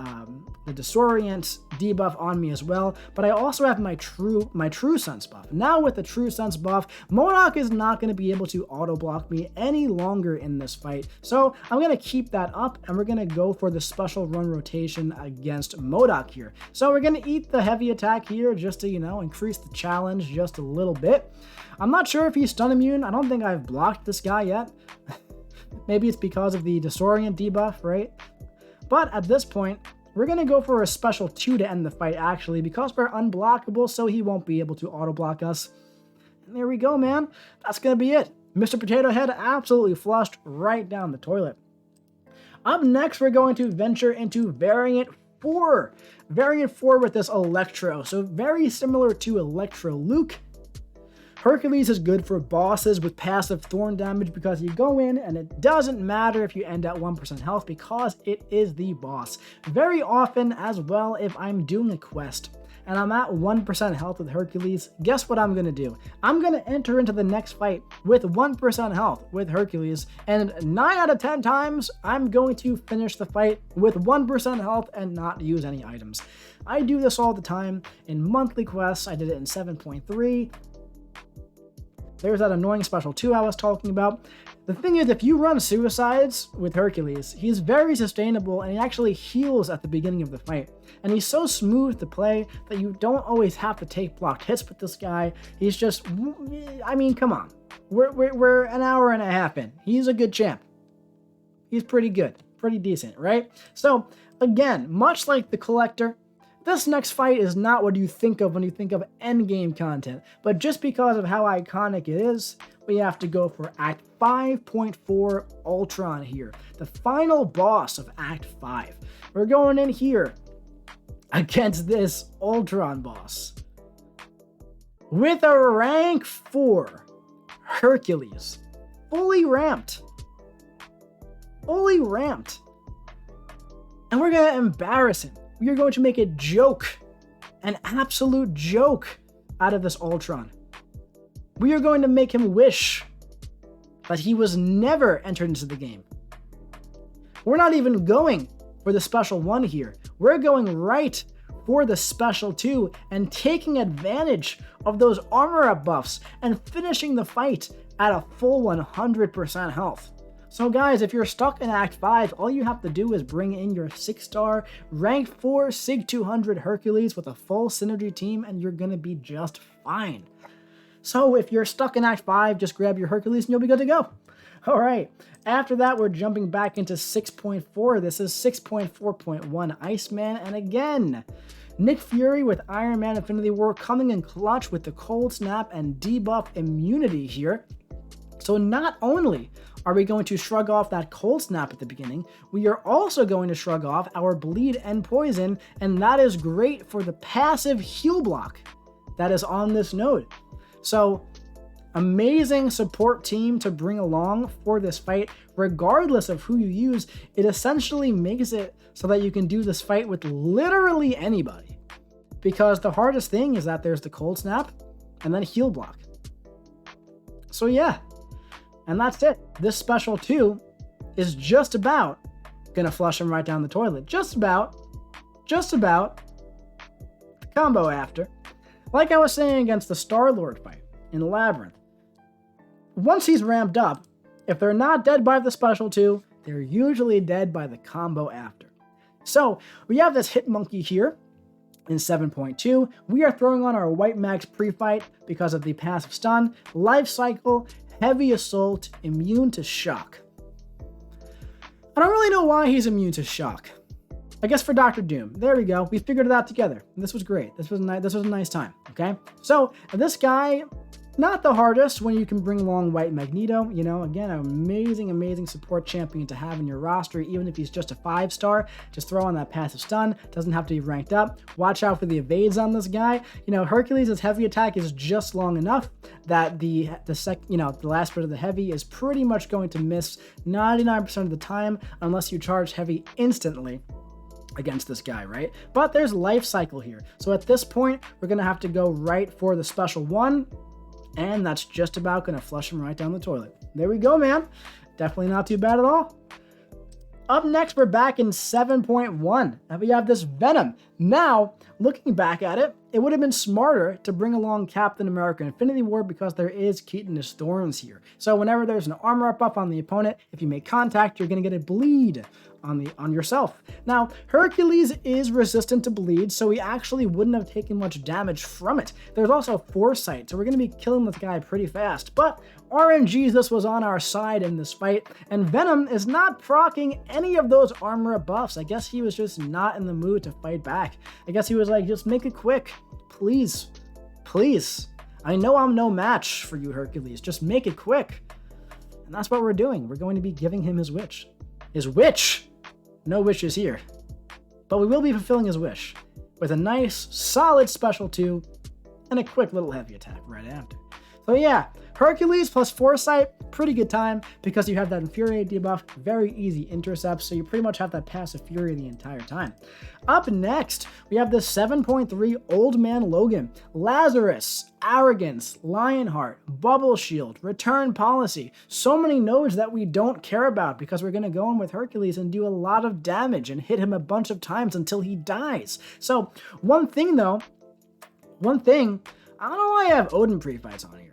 Disorient debuff on me as well, but I also have my True Sense buff. Now with the True Sense buff, MODOK is not going to be able to auto block me any longer in this fight. So I'm going to keep that up, and we're going to go for the special run rotation against MODOK here. So we're going to eat the heavy attack here just to, you know, increase the challenge just a little bit. I'm not sure if he's stun immune. I don't think I've blocked this guy yet. Maybe it's because of the Disorient debuff, right? But at this point, we're going to go for a special 2 to end the fight, actually, because we're unblockable, so he won't be able to auto-block us. And there we go, man. That's going to be it. Mr. Potato Head absolutely flushed right down the toilet. Up next, we're going to venture into Variant 4. Variant 4 with this Electro, so very similar to Electro Luke. Hercules is good for bosses with passive thorn damage because you go in and it doesn't matter if you end at 1% health because it is the boss. Very often as well, if I'm doing a quest and I'm at 1% health with Hercules, guess what I'm going to do? I'm going to enter into the next fight with 1% health with Hercules, and 9 out of 10 times, I'm going to finish the fight with 1% health and not use any items. I do this all the time in monthly quests. I did it in 7.3. There's that annoying special 2 I was talking about. The thing is, if you run suicides with Hercules, he's very sustainable and he actually heals at the beginning of the fight. And he's so smooth to play that you don't always have to take blocked hits with this guy. He's just, I mean, come on. We're an hour and a half in. He's a good champ. He's pretty good, pretty decent, right? So again, much like the Collector, this next fight is not what you think of when you think of endgame content, but just because of how iconic it is, we have to go for Act 5.4 Ultron here, the final boss of Act 5. We're going in here against this Ultron boss with a rank 4 Hercules, fully ramped, and we're gonna embarrass him. We are going to make a joke, an absolute joke out of this Ultron. We are going to make him wish that he was never entered into the game. We're not even going for the special 1 here. We're going right for the special 2 and taking advantage of those armor up buffs and finishing the fight at a full 100% health. So guys, if you're stuck in Act 5, all you have to do is bring in your 6-star, rank 4 Sig 200 Hercules with a full synergy team and you're gonna be just fine. So if you're stuck in Act 5, just grab your Hercules and you'll be good to go. Alright, after that we're jumping back into 6.4. This is 6.4.1 Iceman, and again, Nick Fury with Iron Man Infinity War coming in clutch with the Cold Snap and debuff immunity here. So not only are we going to shrug off that Cold Snap at the beginning, we are also going to shrug off our Bleed and Poison, and that is great for the passive heal block that is on this node. So, amazing support team to bring along for this fight. Regardless of who you use, it essentially makes it so that you can do this fight with literally anybody. Because the hardest thing is that there's the Cold Snap and then heal block. So yeah. And that's it. This special 2 is just about gonna flush him right down the toilet. Just about. Combo after. Like I was saying against the Star-Lord fight in Labyrinth. Once he's ramped up, if they're not dead by the special 2, they're usually dead by the combo after. So we have this hit monkey here in 7.2. We are throwing on our White Max pre-fight because of the passive stun, life cycle, heavy assault, immune to shock. I don't really know why he's immune to shock. I guess for Dr. Doom. There we go. We figured it out together. This was great. This was a nice time. Okay. So this guy, not the hardest when you can bring along White Magneto. You know, again, an amazing support champion to have in your roster, even if he's just a 5-star. Just throw on that passive stun. Doesn't have to be ranked up. Watch out for the evades on this guy. You know, Hercules' heavy attack is just long enough that the last bit of the heavy is pretty much going to miss 99% of the time unless you charge heavy instantly against this guy, right? But there's life cycle here. So at this point, we're going to have to go right for the special one. And that's just about going to flush him right down the toilet. There we go, man. Definitely not too bad at all. Up next, we're back in 7.1, and we have this Venom. Now, looking back at it, it would have been smarter to bring along Captain America Infinity War because there is Keaton's Thorns here. So whenever there's an armor up buff on the opponent, if you make contact, you're going to get a bleed on yourself. Now, Hercules is resistant to bleed, so he actually wouldn't have taken much damage from it. There's also Foresight, so we're going to be killing this guy pretty fast. But RNG, this was on our side in this fight, and Venom is not proccing any of those armor buffs. I guess he was just not in the mood to fight back. I guess he was like, just make it quick. Please. Please. I know I'm no match for you, Hercules. Just make it quick. And that's what we're doing. We're going to be giving him his wish. His wish! No wishes here. But we will be fulfilling his wish with a nice, solid special 2 and a quick little heavy attack right after. So yeah, Hercules plus Foresight, pretty good time because you have that Infuriate debuff, very easy intercept, so you pretty much have that passive Fury the entire time. Up next, we have the 7.3 Old Man Logan, Lazarus, Arrogance, Lionheart, Bubble Shield, Return Policy. So many nodes that we don't care about because we're going to go in with Hercules and do a lot of damage and hit him a bunch of times until he dies. So one thing, I don't know why I have Odin pre-fights on here.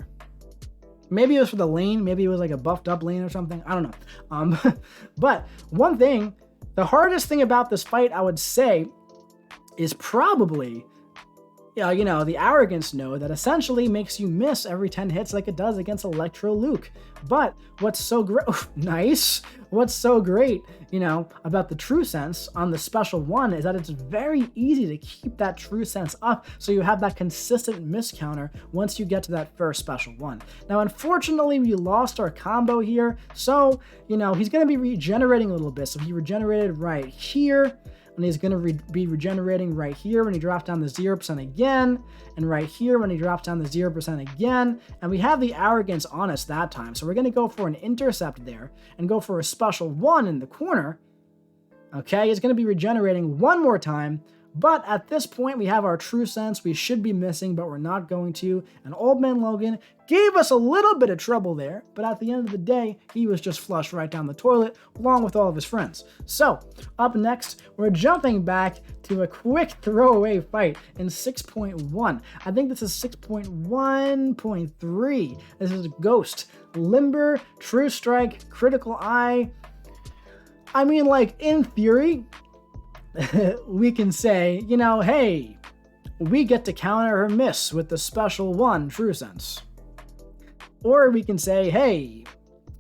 Maybe it was for the lane. Maybe it was like a buffed up lane or something. I don't know. But one thing, the hardest thing about this fight, I would say, is probably, the Arrogance node that essentially makes you miss every 10 hits like it does against Electro Luke. But what's so great, nice. What's so great, about the True Sense on the special one is that it's very easy to keep that True Sense up so you have that consistent miss counter once you get to that first special one. Now, unfortunately, we lost our combo here, so, he's going to be regenerating a little bit. So he regenerated right here, and he's going to be regenerating right here when he drops down to 0% again, and right here when he drops down to 0% again, and we have the Arrogance on us that time, so we're going to go for an intercept there, and go for a special 1 in the corner. Okay, he's going to be regenerating one more time, but at this point we have our True Sense. We should be missing, but we're not going to, and Old Man Logan gave us a little bit of trouble there, but at the end of the day, he was just flushed right down the toilet, along with all of his friends. So, up next, we're jumping back to a quick throwaway fight in 6.1. I think this is 6.1.3. This is Ghost, Limber, True Strike, Critical Eye. I mean, in theory, we can say, hey, we get to counter her miss with the special 1 True Sense. Or we can say, hey,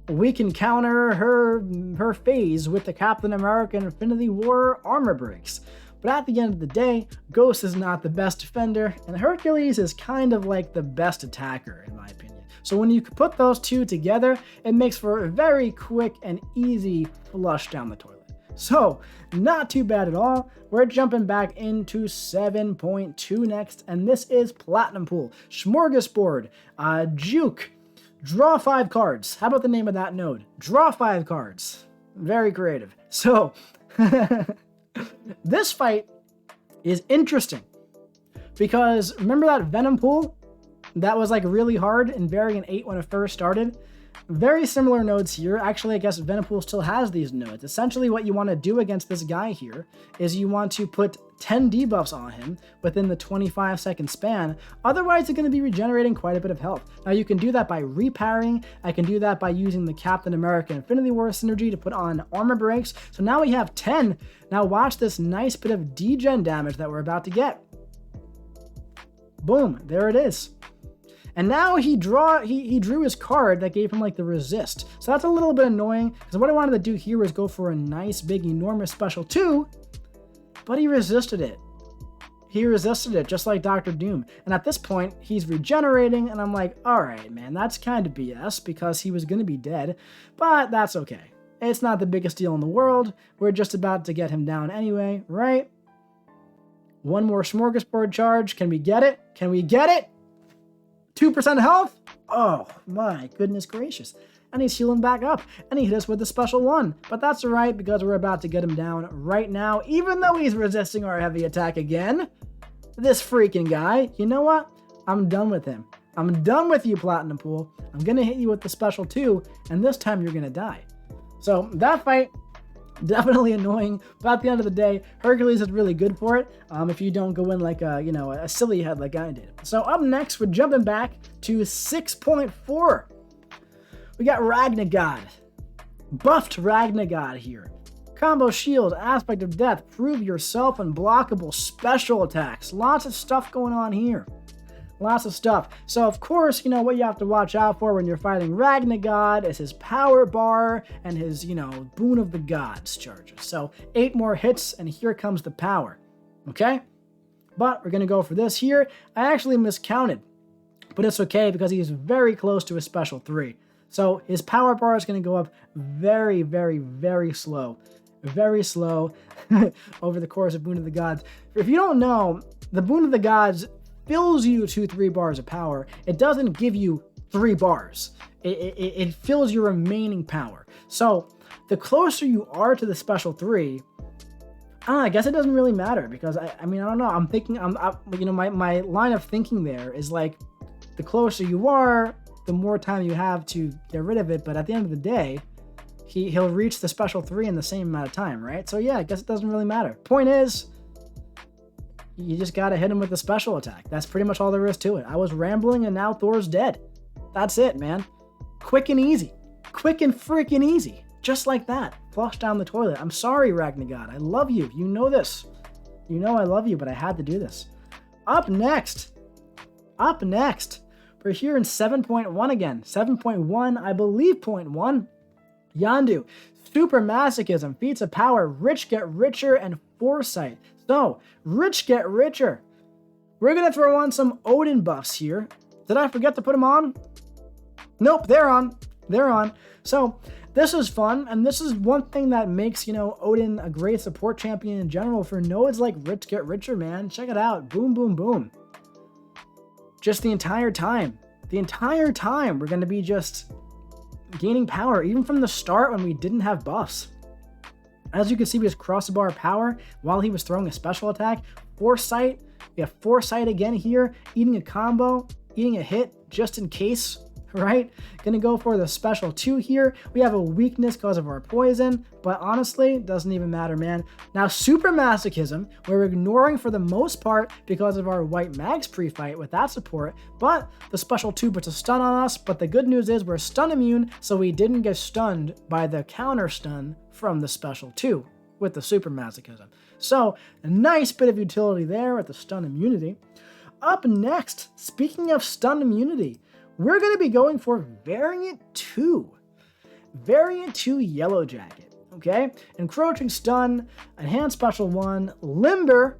we can counter her phase with the Captain America Infinity War armor breaks. But at the end of the day, Ghost is not the best defender, and Hercules is kind of like the best attacker, in my opinion. So when you put those two together, it makes for a very quick and easy flush down the toilet. So, not too bad at all. We're jumping back into 7.2 next, and this is Platinum Pool, Smorgasbord, Juke, Draw 5 cards. How about the name of that node? Draw 5 cards. Very creative. So, this fight is interesting because remember that Venom pool that was really hard in Variant 8 when it first started? Very similar nodes here. Actually, I guess Venom pool still has these nodes. Essentially, what you want to do against this guy here is you want to put 10 debuffs on him within the 25-second span. Otherwise, he's going to be regenerating quite a bit of health. Now, you can do that by reparrying. I can do that by using the Captain America Infinity War synergy to put on armor breaks. So now we have 10. Now watch this nice bit of degen damage that we're about to get. Boom, there it is. And now he drew his card that gave him like the resist. So that's a little bit annoying, because what I wanted to do here was go for a nice big enormous special 2, but he resisted it. He resisted it just like Dr. Doom. And at this point, he's regenerating, and I'm like, all right, man, that's kind of BS, because he was going to be dead, but that's okay. It's not the biggest deal in the world. We're just about to get him down anyway, right? One more smorgasbord charge. Can we get it? Can we get it? 2% health? Oh my goodness gracious. And he's healing back up, and he hit us with a special 1. But that's alright, because we're about to get him down right now, even though he's resisting our heavy attack again. This freaking guy. You know what? I'm done with him. I'm done with you, Platinum Pool. I'm gonna hit you with the special 2, and this time you're gonna die. So that fight, definitely annoying, but at the end of the day, Hercules is really good for it if you don't go in like a silly head like I did. So up next, we're jumping back to 6.4. We got Ragnagod. Buffed Ragnagod here. Combo shield, aspect of death, prove yourself unblockable, special attacks. Lots of stuff going on here. Lots of stuff. So of course, what you have to watch out for when you're fighting Ragnagod is his power bar and his, Boon of the Gods charges. So 8 more hits and here comes the power. Okay? But we're going to go for this here. I actually miscounted, but it's okay because he's very close to a special 3. So his power bar is going to go up very, very, very slow. Very slow over the course of Boon of the Gods. If you don't know, the Boon of the Gods fills you to 3 bars of power. It doesn't give you 3 bars. It fills your remaining power. So the closer you are to the special 3, I guess it doesn't really matter, because I don't know. I'm thinking, my line of thinking there is like, the closer you are, the more time you have to get rid of it. But at the end of the day, he'll reach the special 3 in the same amount of time, right? So yeah, I guess it doesn't really matter. Point is, you just gotta hit him with a special attack. That's pretty much all there is to it. I was rambling and now Thor's dead. That's it, man. Quick and easy. Quick and freaking easy. Just like that. Flush down the toilet. I'm sorry, Ragnagod. I love you. You know this. You know I love you, but I had to do this. Up next. We're here in 7.1 again. 7.1, I believe, 0.1. Yondu. Super masochism. Feats of power. Rich get richer and foresight. So, rich get richer. We're going to throw on some Odin buffs here. Did I forget to put them on? Nope, they're on. They're on. So, this is fun, and this is one thing that makes, Odin a great support champion in general for nodes like Rich Get Richer, man. Check it out. Boom, boom, boom. Just the entire time. The entire time, we're going to be just gaining power, even from the start when we didn't have buffs. As you can see, we just crossbar power while he was throwing a special attack. Foresight. We have Foresight again here. Eating a combo. Eating a hit just in case. Right? Gonna go for the special 2 here. We have a weakness because of our poison. But honestly, doesn't even matter, man. Now, Super Masochism, we're ignoring for the most part because of our White Mags pre-fight with that support. But the special 2 puts a stun on us. But the good news is we're stun immune, so we didn't get stunned by the counter stun from the special 2 with the Super Masochism. So, a nice bit of utility there with the stun immunity. Up next, speaking of stun immunity, we're going to be going for Variant 2. Variant 2 Yellow Jacket, okay? Encroaching Stun, Enhanced Special 1, Limber,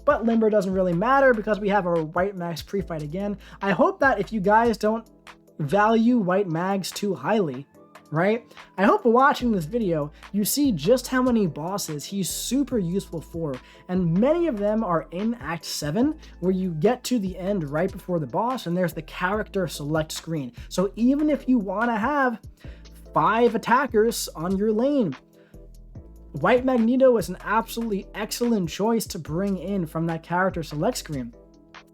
but Limber doesn't really matter because we have our White Mags pre-fight again. I hope that if you guys don't value White Mags too highly, right? I hope watching this video, you see just how many bosses he's super useful for, and many of them are in Act 7, where you get to the end right before the boss, and there's the character select screen. So even if you want to have 5 attackers on your lane, White Magneto is an absolutely excellent choice to bring in from that character select screen.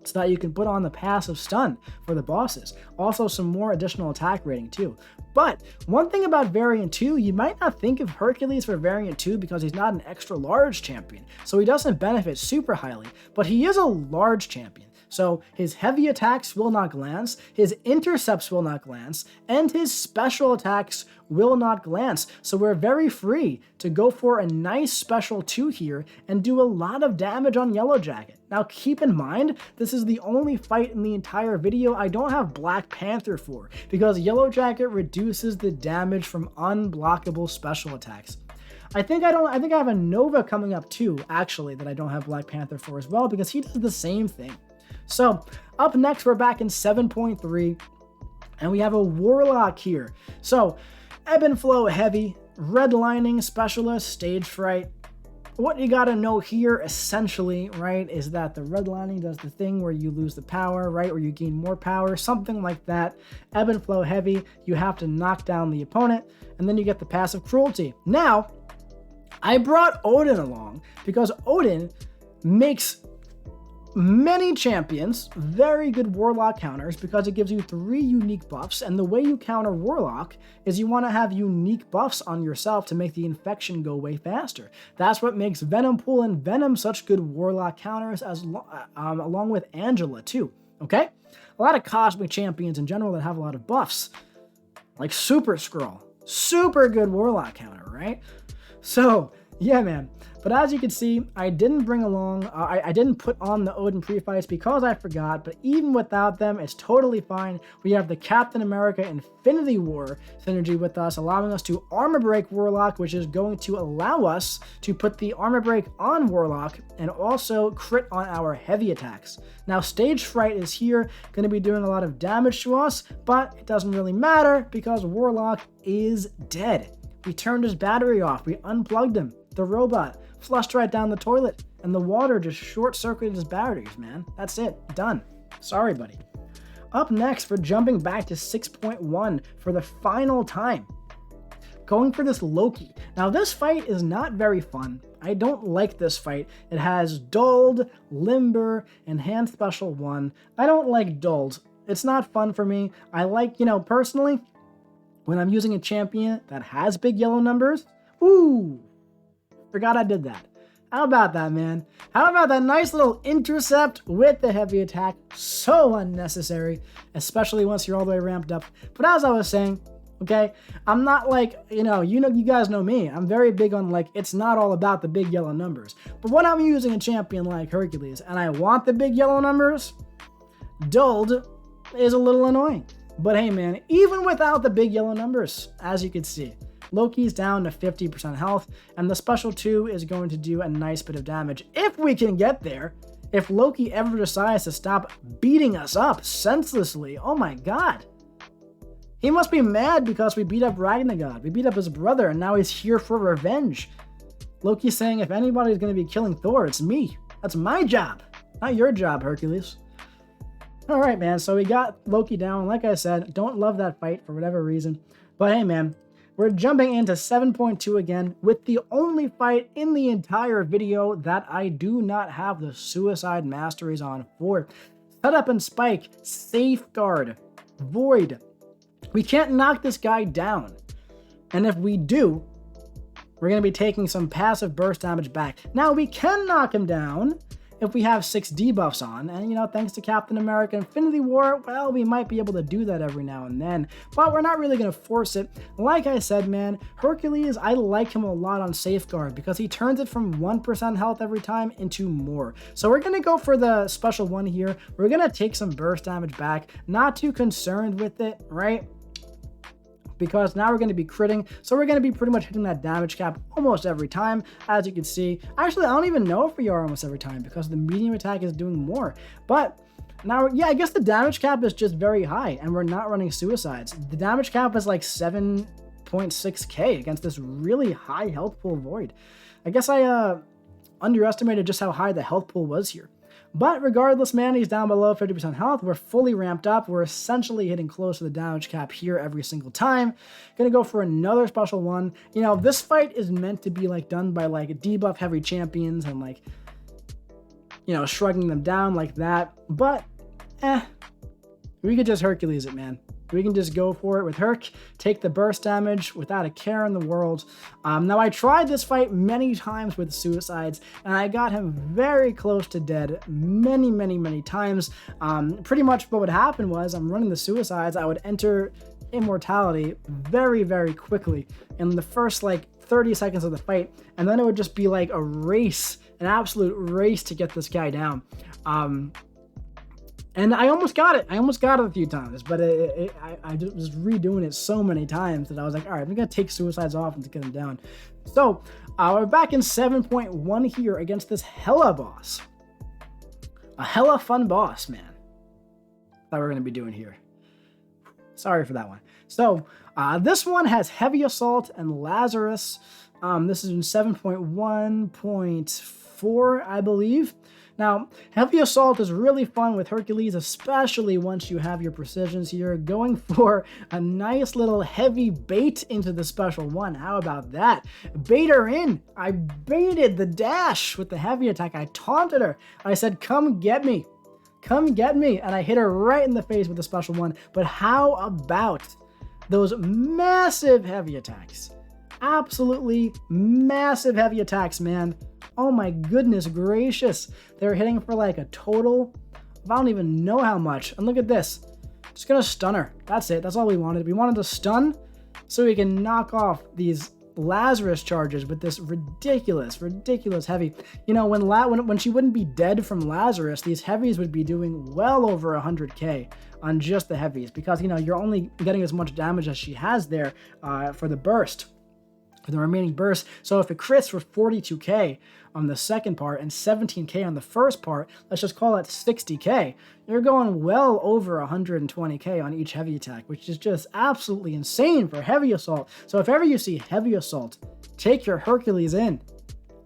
so that you can put on the passive stun for the bosses. Also some more additional attack rating too. But one thing about Variant 2, you might not think of Hercules for Variant 2 because he's not an extra large champion, so he doesn't benefit super highly, but he is a large champion. So his heavy attacks will not glance, his intercepts will not glance, and his special attacks will not glance. So we're very free to go for a nice special 2 here and do a lot of damage on Yellow Jacket. Now keep in mind, this is the only fight in the entire video I don't have Black Panther for, because Yellow Jacket reduces the damage from unblockable special attacks. I think I have a Nova coming up too, actually, that I don't have Black Panther for as well, because he does the same thing. So, up next, we're back in 7.3, and we have a Warlock here. So, Ebb and Flow Heavy, Redlining Specialist, Stage Fright. What you gotta know here, essentially, right, is that the Redlining does the thing where you lose the power, right, or you gain more power, something like that. Ebb and Flow Heavy, you have to knock down the opponent, and then you get the passive Cruelty. Now, I brought Odin along, because Odin makes many champions very good Warlock counters because it gives you 3 unique buffs, and the way you counter Warlock is you want to have unique buffs on yourself to make the infection go way faster. That's what makes Venom Pool and Venom such good Warlock counters, along with Angela too, okay? A lot of cosmic champions in general that have a lot of buffs, like Super Skrull, super good Warlock counter, right? So, yeah, man. But as you can see, I didn't bring along, I didn't put on the Odin pre-fights because I forgot, but even without them, it's totally fine. We have the Captain America Infinity War synergy with us, allowing us to armor break Warlock, which is going to allow us to put the armor break on Warlock and also crit on our heavy attacks. Now, Stage Fright is here, going to be doing a lot of damage to us, but it doesn't really matter because Warlock is dead. We turned his battery off, we unplugged him. The robot flushed right down the toilet, and the water just short-circuited his batteries, man. That's it. Done. Sorry, buddy. Up next, we're jumping back to 6.1 for the final time. Going for this Loki. Now, this fight is not very fun. I don't like this fight. It has Dulled, Limber, and Hand Special 1. I don't like Dulled. It's not fun for me. I like, personally, when I'm using a champion that has big yellow numbers, ooh, forgot I did that. How about that, man? How about that nice little intercept with the heavy attack? So unnecessary, especially once you're all the way ramped up. But as I was saying, okay, I'm not like, you guys know me. I'm very big on it's not all about the big yellow numbers. But when I'm using a champion like Hercules and I want the big yellow numbers, Dulled is a little annoying. But hey, man, even without the big yellow numbers, as you can see, Loki's down to 50% health, and the special 2 is going to do a nice bit of damage if we can get there. If Loki ever decides to stop beating us up senselessly, oh my god. He must be mad because we beat up Ragnarok. We beat up his brother, and now he's here for revenge. Loki's saying if anybody's going to be killing Thor, it's me. That's my job, not your job, Hercules. Alright, man, so we got Loki down. Like I said, don't love that fight for whatever reason. But hey, man, we're jumping into 7.2 again with the only fight in the entire video that I do not have the Suicide Masteries on for. Setup and Spike, Safeguard, Void. We can't knock this guy down. And if we do, we're going to be taking some passive burst damage back. Now, we can knock him down if we have 6 debuffs on, and thanks to Captain America Infinity War, well, we might be able to do that every now and then, but we're not really going to force it. Like I said, man, Hercules, I like him a lot on Safeguard because he turns it from 1% health every time into more. So we're going to go for the special 1 here. We're going to take some burst damage back, not too concerned with it, right? Because now we're going to be critting, so we're going to be pretty much hitting that damage cap almost every time, as you can see. Actually, I don't even know if we are almost every time because the medium attack is doing more. But now, yeah, I guess the damage cap is just very high, and we're not running suicides. The damage cap is like 7.6k against this really high health pool Void. I guess I underestimated just how high the health pool was here. But regardless, man, he's down below 50% health. We're fully ramped up. We're essentially hitting close to the damage cap here every single time. Gonna go for another special 1. This fight is meant to be done by debuff heavy champions and shrugging them down like that. But, we could just Hercules it, man. We can just go for it with Herc, take the burst damage without a care in the world. Now, I tried this fight many times with suicides, and I got him very close to dead many, many, many times. Pretty much what would happen was I'm running the suicides, I would enter immortality very, very quickly in the first 30 seconds of the fight, and then it would just be like a race, an absolute race to get this guy down. And I almost got it. I almost got it a few times, but I just was redoing it so many times that I was like, all right, I'm going to take suicides off and to get him down. So we're back in 7.1 here against this hella boss. A hella fun boss, man, that we're going to be doing here. Sorry for that one. So this one has Heavy Assault and Lazarus. This is in 7.1.4, I believe. Now, Heavy Assault is really fun with Hercules, especially once you have your precisions here, going for a nice little heavy bait into the special one. How about that? Bait her in. I baited the dash with the heavy attack. I taunted her. I said, come get me. Come get me. And I hit her right in the face with the special one. But how about those massive heavy attacks? Absolutely massive heavy attacks, man. Oh my goodness gracious. They're hitting for a total of I don't even know how much. And look at this. Just gonna stun her. That's it. That's all we wanted. We wanted to stun so we can knock off these Lazarus charges with this ridiculous heavy. When she wouldn't be dead from Lazarus, these heavies would be doing well over 100k on just the heavies because, you're only getting as much damage as she has there for the burst. For the remaining burst. So if it crits for 42k on the second part and 17k on the first part, let's just call it 60k, you're going well over 120k on each heavy attack, which is just absolutely insane for Heavy Assault. So if ever you see Heavy Assault, take your Hercules in.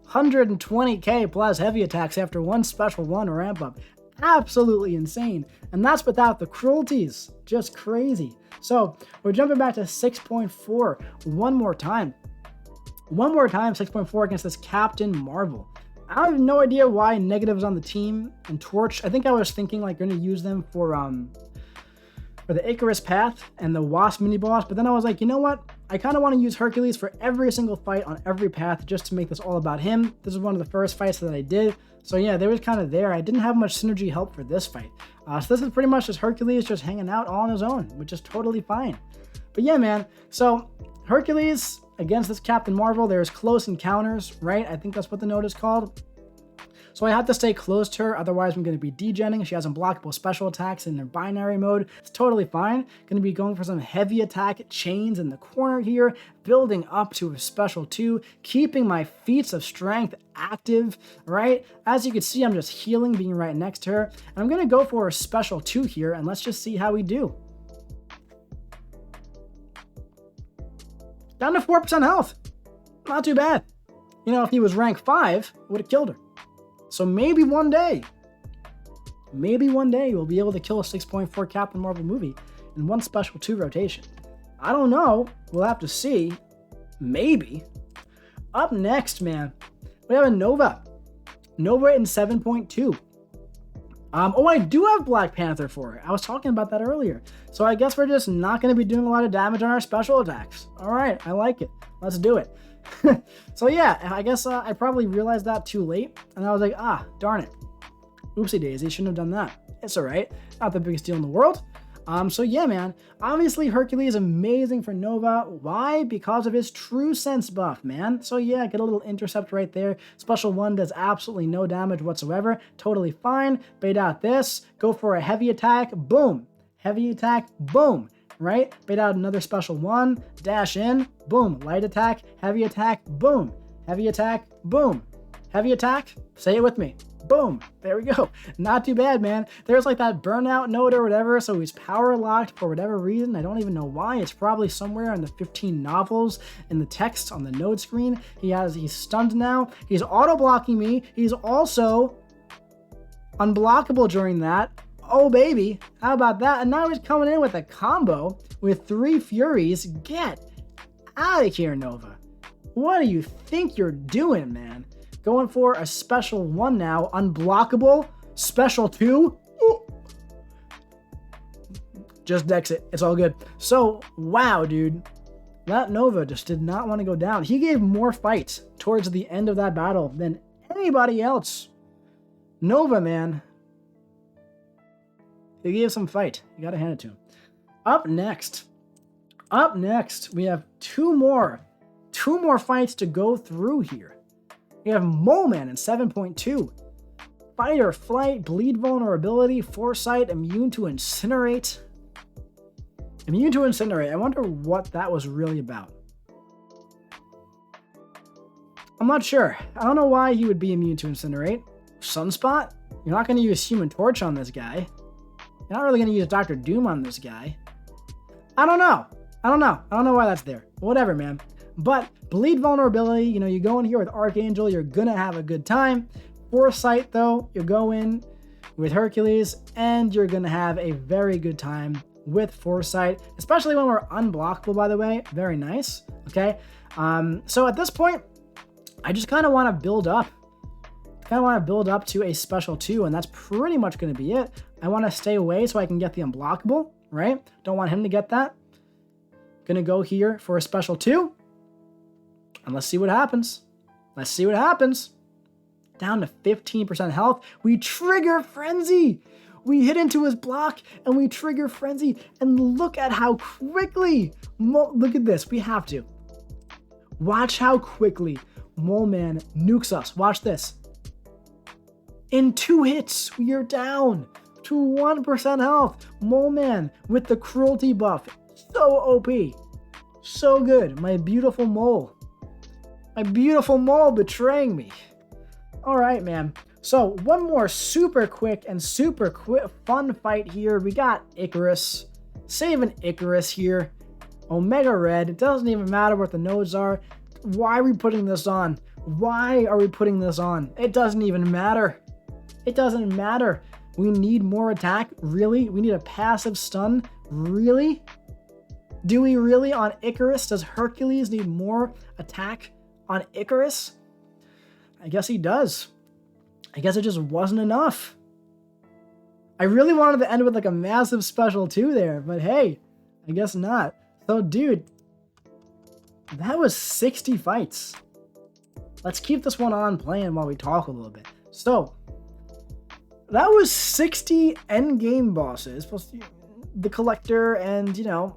120k plus heavy attacks after one special one ramp up. Absolutely insane. And that's without the cruelties. Just crazy. So we're jumping back to 6.4 one more time. 6.4 against this Captain Marvel. I have no idea why Negative's on the team and Torch. I think I was thinking going to use them for the Icarus Path and the Wasp Miniboss, but then I was like, you know what? I kind of want to use Hercules for every single fight on every path just to make this all about him. This is one of the first fights that I did. So yeah, they was kind of there. I didn't have much synergy help for this fight. So this is pretty much just Hercules just hanging out all on his own, which is totally fine. But yeah, man. So Hercules against this Captain Marvel, there's close encounters, right? I think that's what the note is called. So I have to stay close to her, otherwise I'm going to be degenning. She has unblockable special attacks in her binary mode. It's totally fine. Going to be going for some heavy attack chains in the corner here, building up to a special 2, keeping my feats of strength active, right? As you can see, I'm just healing, being right next to her. And I'm going to go for a special 2 here, and let's just see how we do. Down to 4% health. Not too bad. If he was rank 5, I would have killed her. So maybe one day we'll be able to kill a 6.4 Captain Marvel movie in one special 2 rotation. I don't know. We'll have to see. Maybe. Up next, man, we have a Nova. Nova in 7.2. I do have Black Panther for it. I was talking about that earlier. So I guess we're just not going to be doing a lot of damage on our special attacks. All right, I like it. Let's do it. So yeah, I guess I probably realized that too late. And I was like, darn it. Oopsie daisy, shouldn't have done that. It's all right. Not the biggest deal in the world. So yeah, man, obviously Hercules is amazing for Nova. Why? Because of his True Sense buff, man. So yeah, get a little intercept right there. Special 1 does absolutely no damage whatsoever. Totally fine. Bait out this. Go for a heavy attack. Boom. Heavy attack. Boom. Right? Bait out another special 1. Dash in. Boom. Light attack. Heavy attack. Boom. Heavy attack. Boom. Heavy attack. Say it with me. Boom. There we go. Not too bad, man. There's that burnout note or whatever, so he's power locked for whatever reason. I don't even know why. It's probably somewhere in the 15 novels in the text on the node screen. He's stunned now. He's auto-blocking me. He's also unblockable during that. Oh, baby. How about that? And now he's coming in with a combo with 3 Furies. Get out of here, Nova. What do you think you're doing, man? Going for a special 1 now. Unblockable. Special 2. Ooh. Just dex it. It's all good. So, wow, dude. That Nova just did not want to go down. He gave more fight towards the end of that battle than anybody else. Nova, man. He gave some fight. You gotta hand it to him. Up next, we have two more fights to go through here. We have Mole Man in 7.2. Fight or flight, bleed vulnerability, foresight, immune to incinerate. Immune to incinerate. I wonder what that was really about. I'm not sure. I don't know why he would be immune to incinerate. Sunspot? You're not going to use Human Torch on this guy. You're not really going to use Dr. Doom on this guy. I don't know. I don't know why that's there. Whatever, man. But bleed vulnerability, you know, you go in here with Archangel, you're going to have a good time. Foresight, though, you go in with Hercules, and you're going to have a very good time with Foresight, especially when we're unblockable, by the way. Very nice. Okay. So at this point, I just kind of want to build up. To a special 2, and that's pretty much going to be it. I want to stay away so I can get the unblockable, right? Don't want him to get that. Gonna go here for a special 2. And let's see what happens. Down to 15% health. We trigger Frenzy. We hit into his block and we trigger Frenzy. And look at how quickly. Look at this. We have to. Watch how quickly Mole Man nukes us. Watch this. In 2 hits, we are down to 1% health. Mole Man with the cruelty buff. So OP. So good. My beautiful mole. My beautiful mole betraying me. Alright, man. So, one more super quick and super fun fight here. We got Icarus. Saving Icarus here. Omega Red. It doesn't even matter what the nodes are. Why are we putting this on? It doesn't even matter. We need more attack? Really? We need a passive stun? Really? Do we really on Icarus? Does Hercules need more attack on Icarus? I guess he does. I guess it just wasn't enough. I really wanted to end with like a massive special 2 there, but hey, I guess not. So dude, that was 60 fights. Let's keep this one on playing while we talk a little bit. So, that was 60 endgame bosses, plus the Collector and, you know,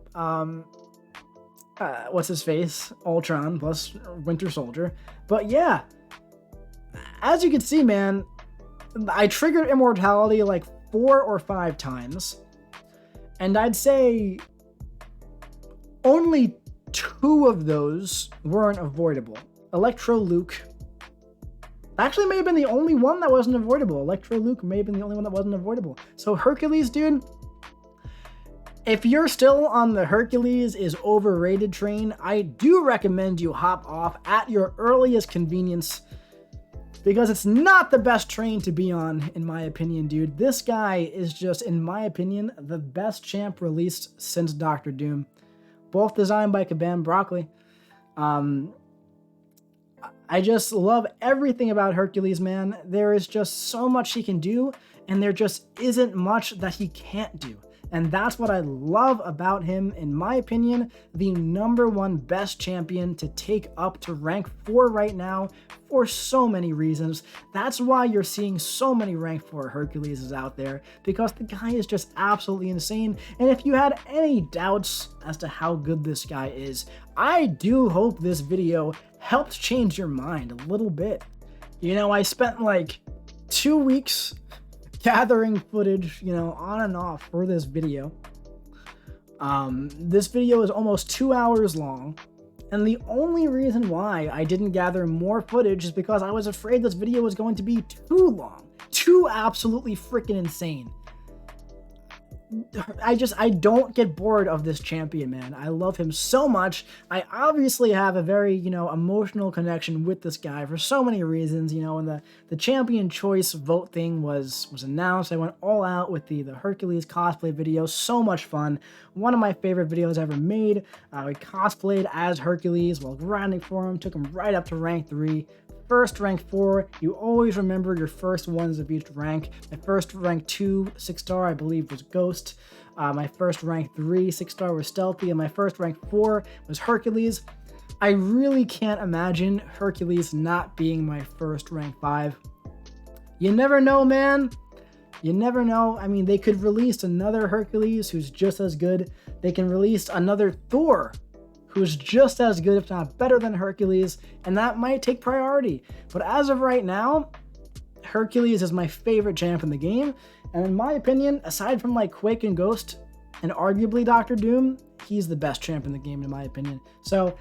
what's his face? Ultron, plus Winter Soldier. But yeah, as you can see, man, I triggered immortality like 4 or 5 times. And I'd say only 2 of those weren't avoidable. Electro Luke actually may have been the only one that wasn't avoidable. Electro Luke may have been the only one that wasn't avoidable. So Hercules, dude, if you're still on the Hercules is overrated train, I do recommend you hop off at your earliest convenience, because it's not the best train to be on, in my opinion, dude. This guy is just, in my opinion, the best champ released since Dr. Doom. Both designed by Kabam Broccoli. I just love everything about Hercules, man. There is just so much he can do, and there just isn't much that he can't do. And that's what I love about him. In my opinion, the #1 best champion to take up to rank 4 right now for so many reasons. That's why you're seeing so many rank 4 Herculeses out there, because the guy is just absolutely insane. And if you had any doubts as to how good this guy is, I do hope this video helped change your mind a little bit. You know, I spent like 2 weeks gathering footage, you know, on and off for this video. This video is almost 2 hours long, and the only reason why I didn't gather more footage is because I was afraid this video was going to be too long, too absolutely freaking insane. I don't get bored of this champion, man. I love him so much. I obviously have a very, you know, emotional connection with this guy for so many reasons. You know, when the champion choice vote thing was announced, I went all out with the Hercules cosplay video. So much fun. One of my favorite videos ever made. We cosplayed as Hercules while grinding for him. Took him right up to rank 3. first rank 4, you always remember your first ones of each rank. My first rank 2 6-star, I believe, was Ghost. My first rank 3 6-star was Stealthy, and my first rank 4 was Hercules. I really can't imagine Hercules not being my first rank 5. You never know, man. You never know. I mean, they could release another Hercules who's just as good. They can release another Thor who's just as good, if not better than Hercules, and that might take priority. But as of right now, Hercules is my favorite champ in the game, and in my opinion, aside from like Quake and Ghost, and arguably Doctor Doom, he's the best champ in the game in my opinion. So,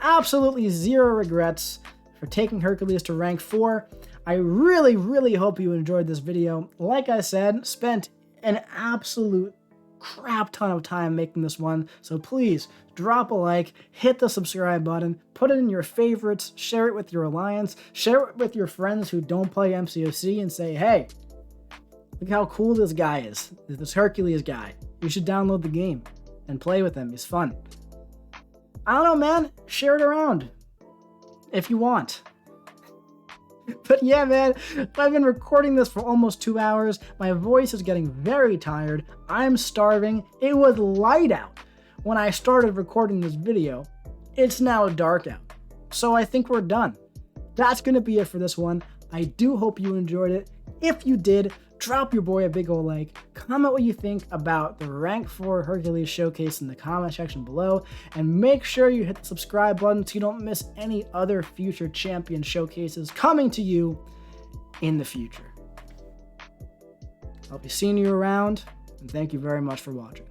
absolutely zero regrets for taking Hercules to rank 4. I really, really hope you enjoyed this video. Like I said, spent an absolute crap ton of time making this one, so please drop a like, hit the subscribe button, put it in your favorites, share it with your alliance, share it with your friends who don't play MCOC, and say, hey, look how cool this guy is, this Hercules guy. You should download the game and play with him. He's fun. I don't know, man. Share it around if you want. But yeah, man, I've been recording this for almost 2 hours. My voice is getting very tired. I'm starving. It was light out when I started recording this video. It's now dark out. So I think we're done. That's going to be it for this one. I do hope you enjoyed it. If you did, drop your boy a big ol' like, comment what you think about the rank 4 Hercules showcase in the comment section below, and make sure you hit the subscribe button so you don't miss any other future champion showcases coming to you in the future. I'll be seeing you around, and thank you very much for watching.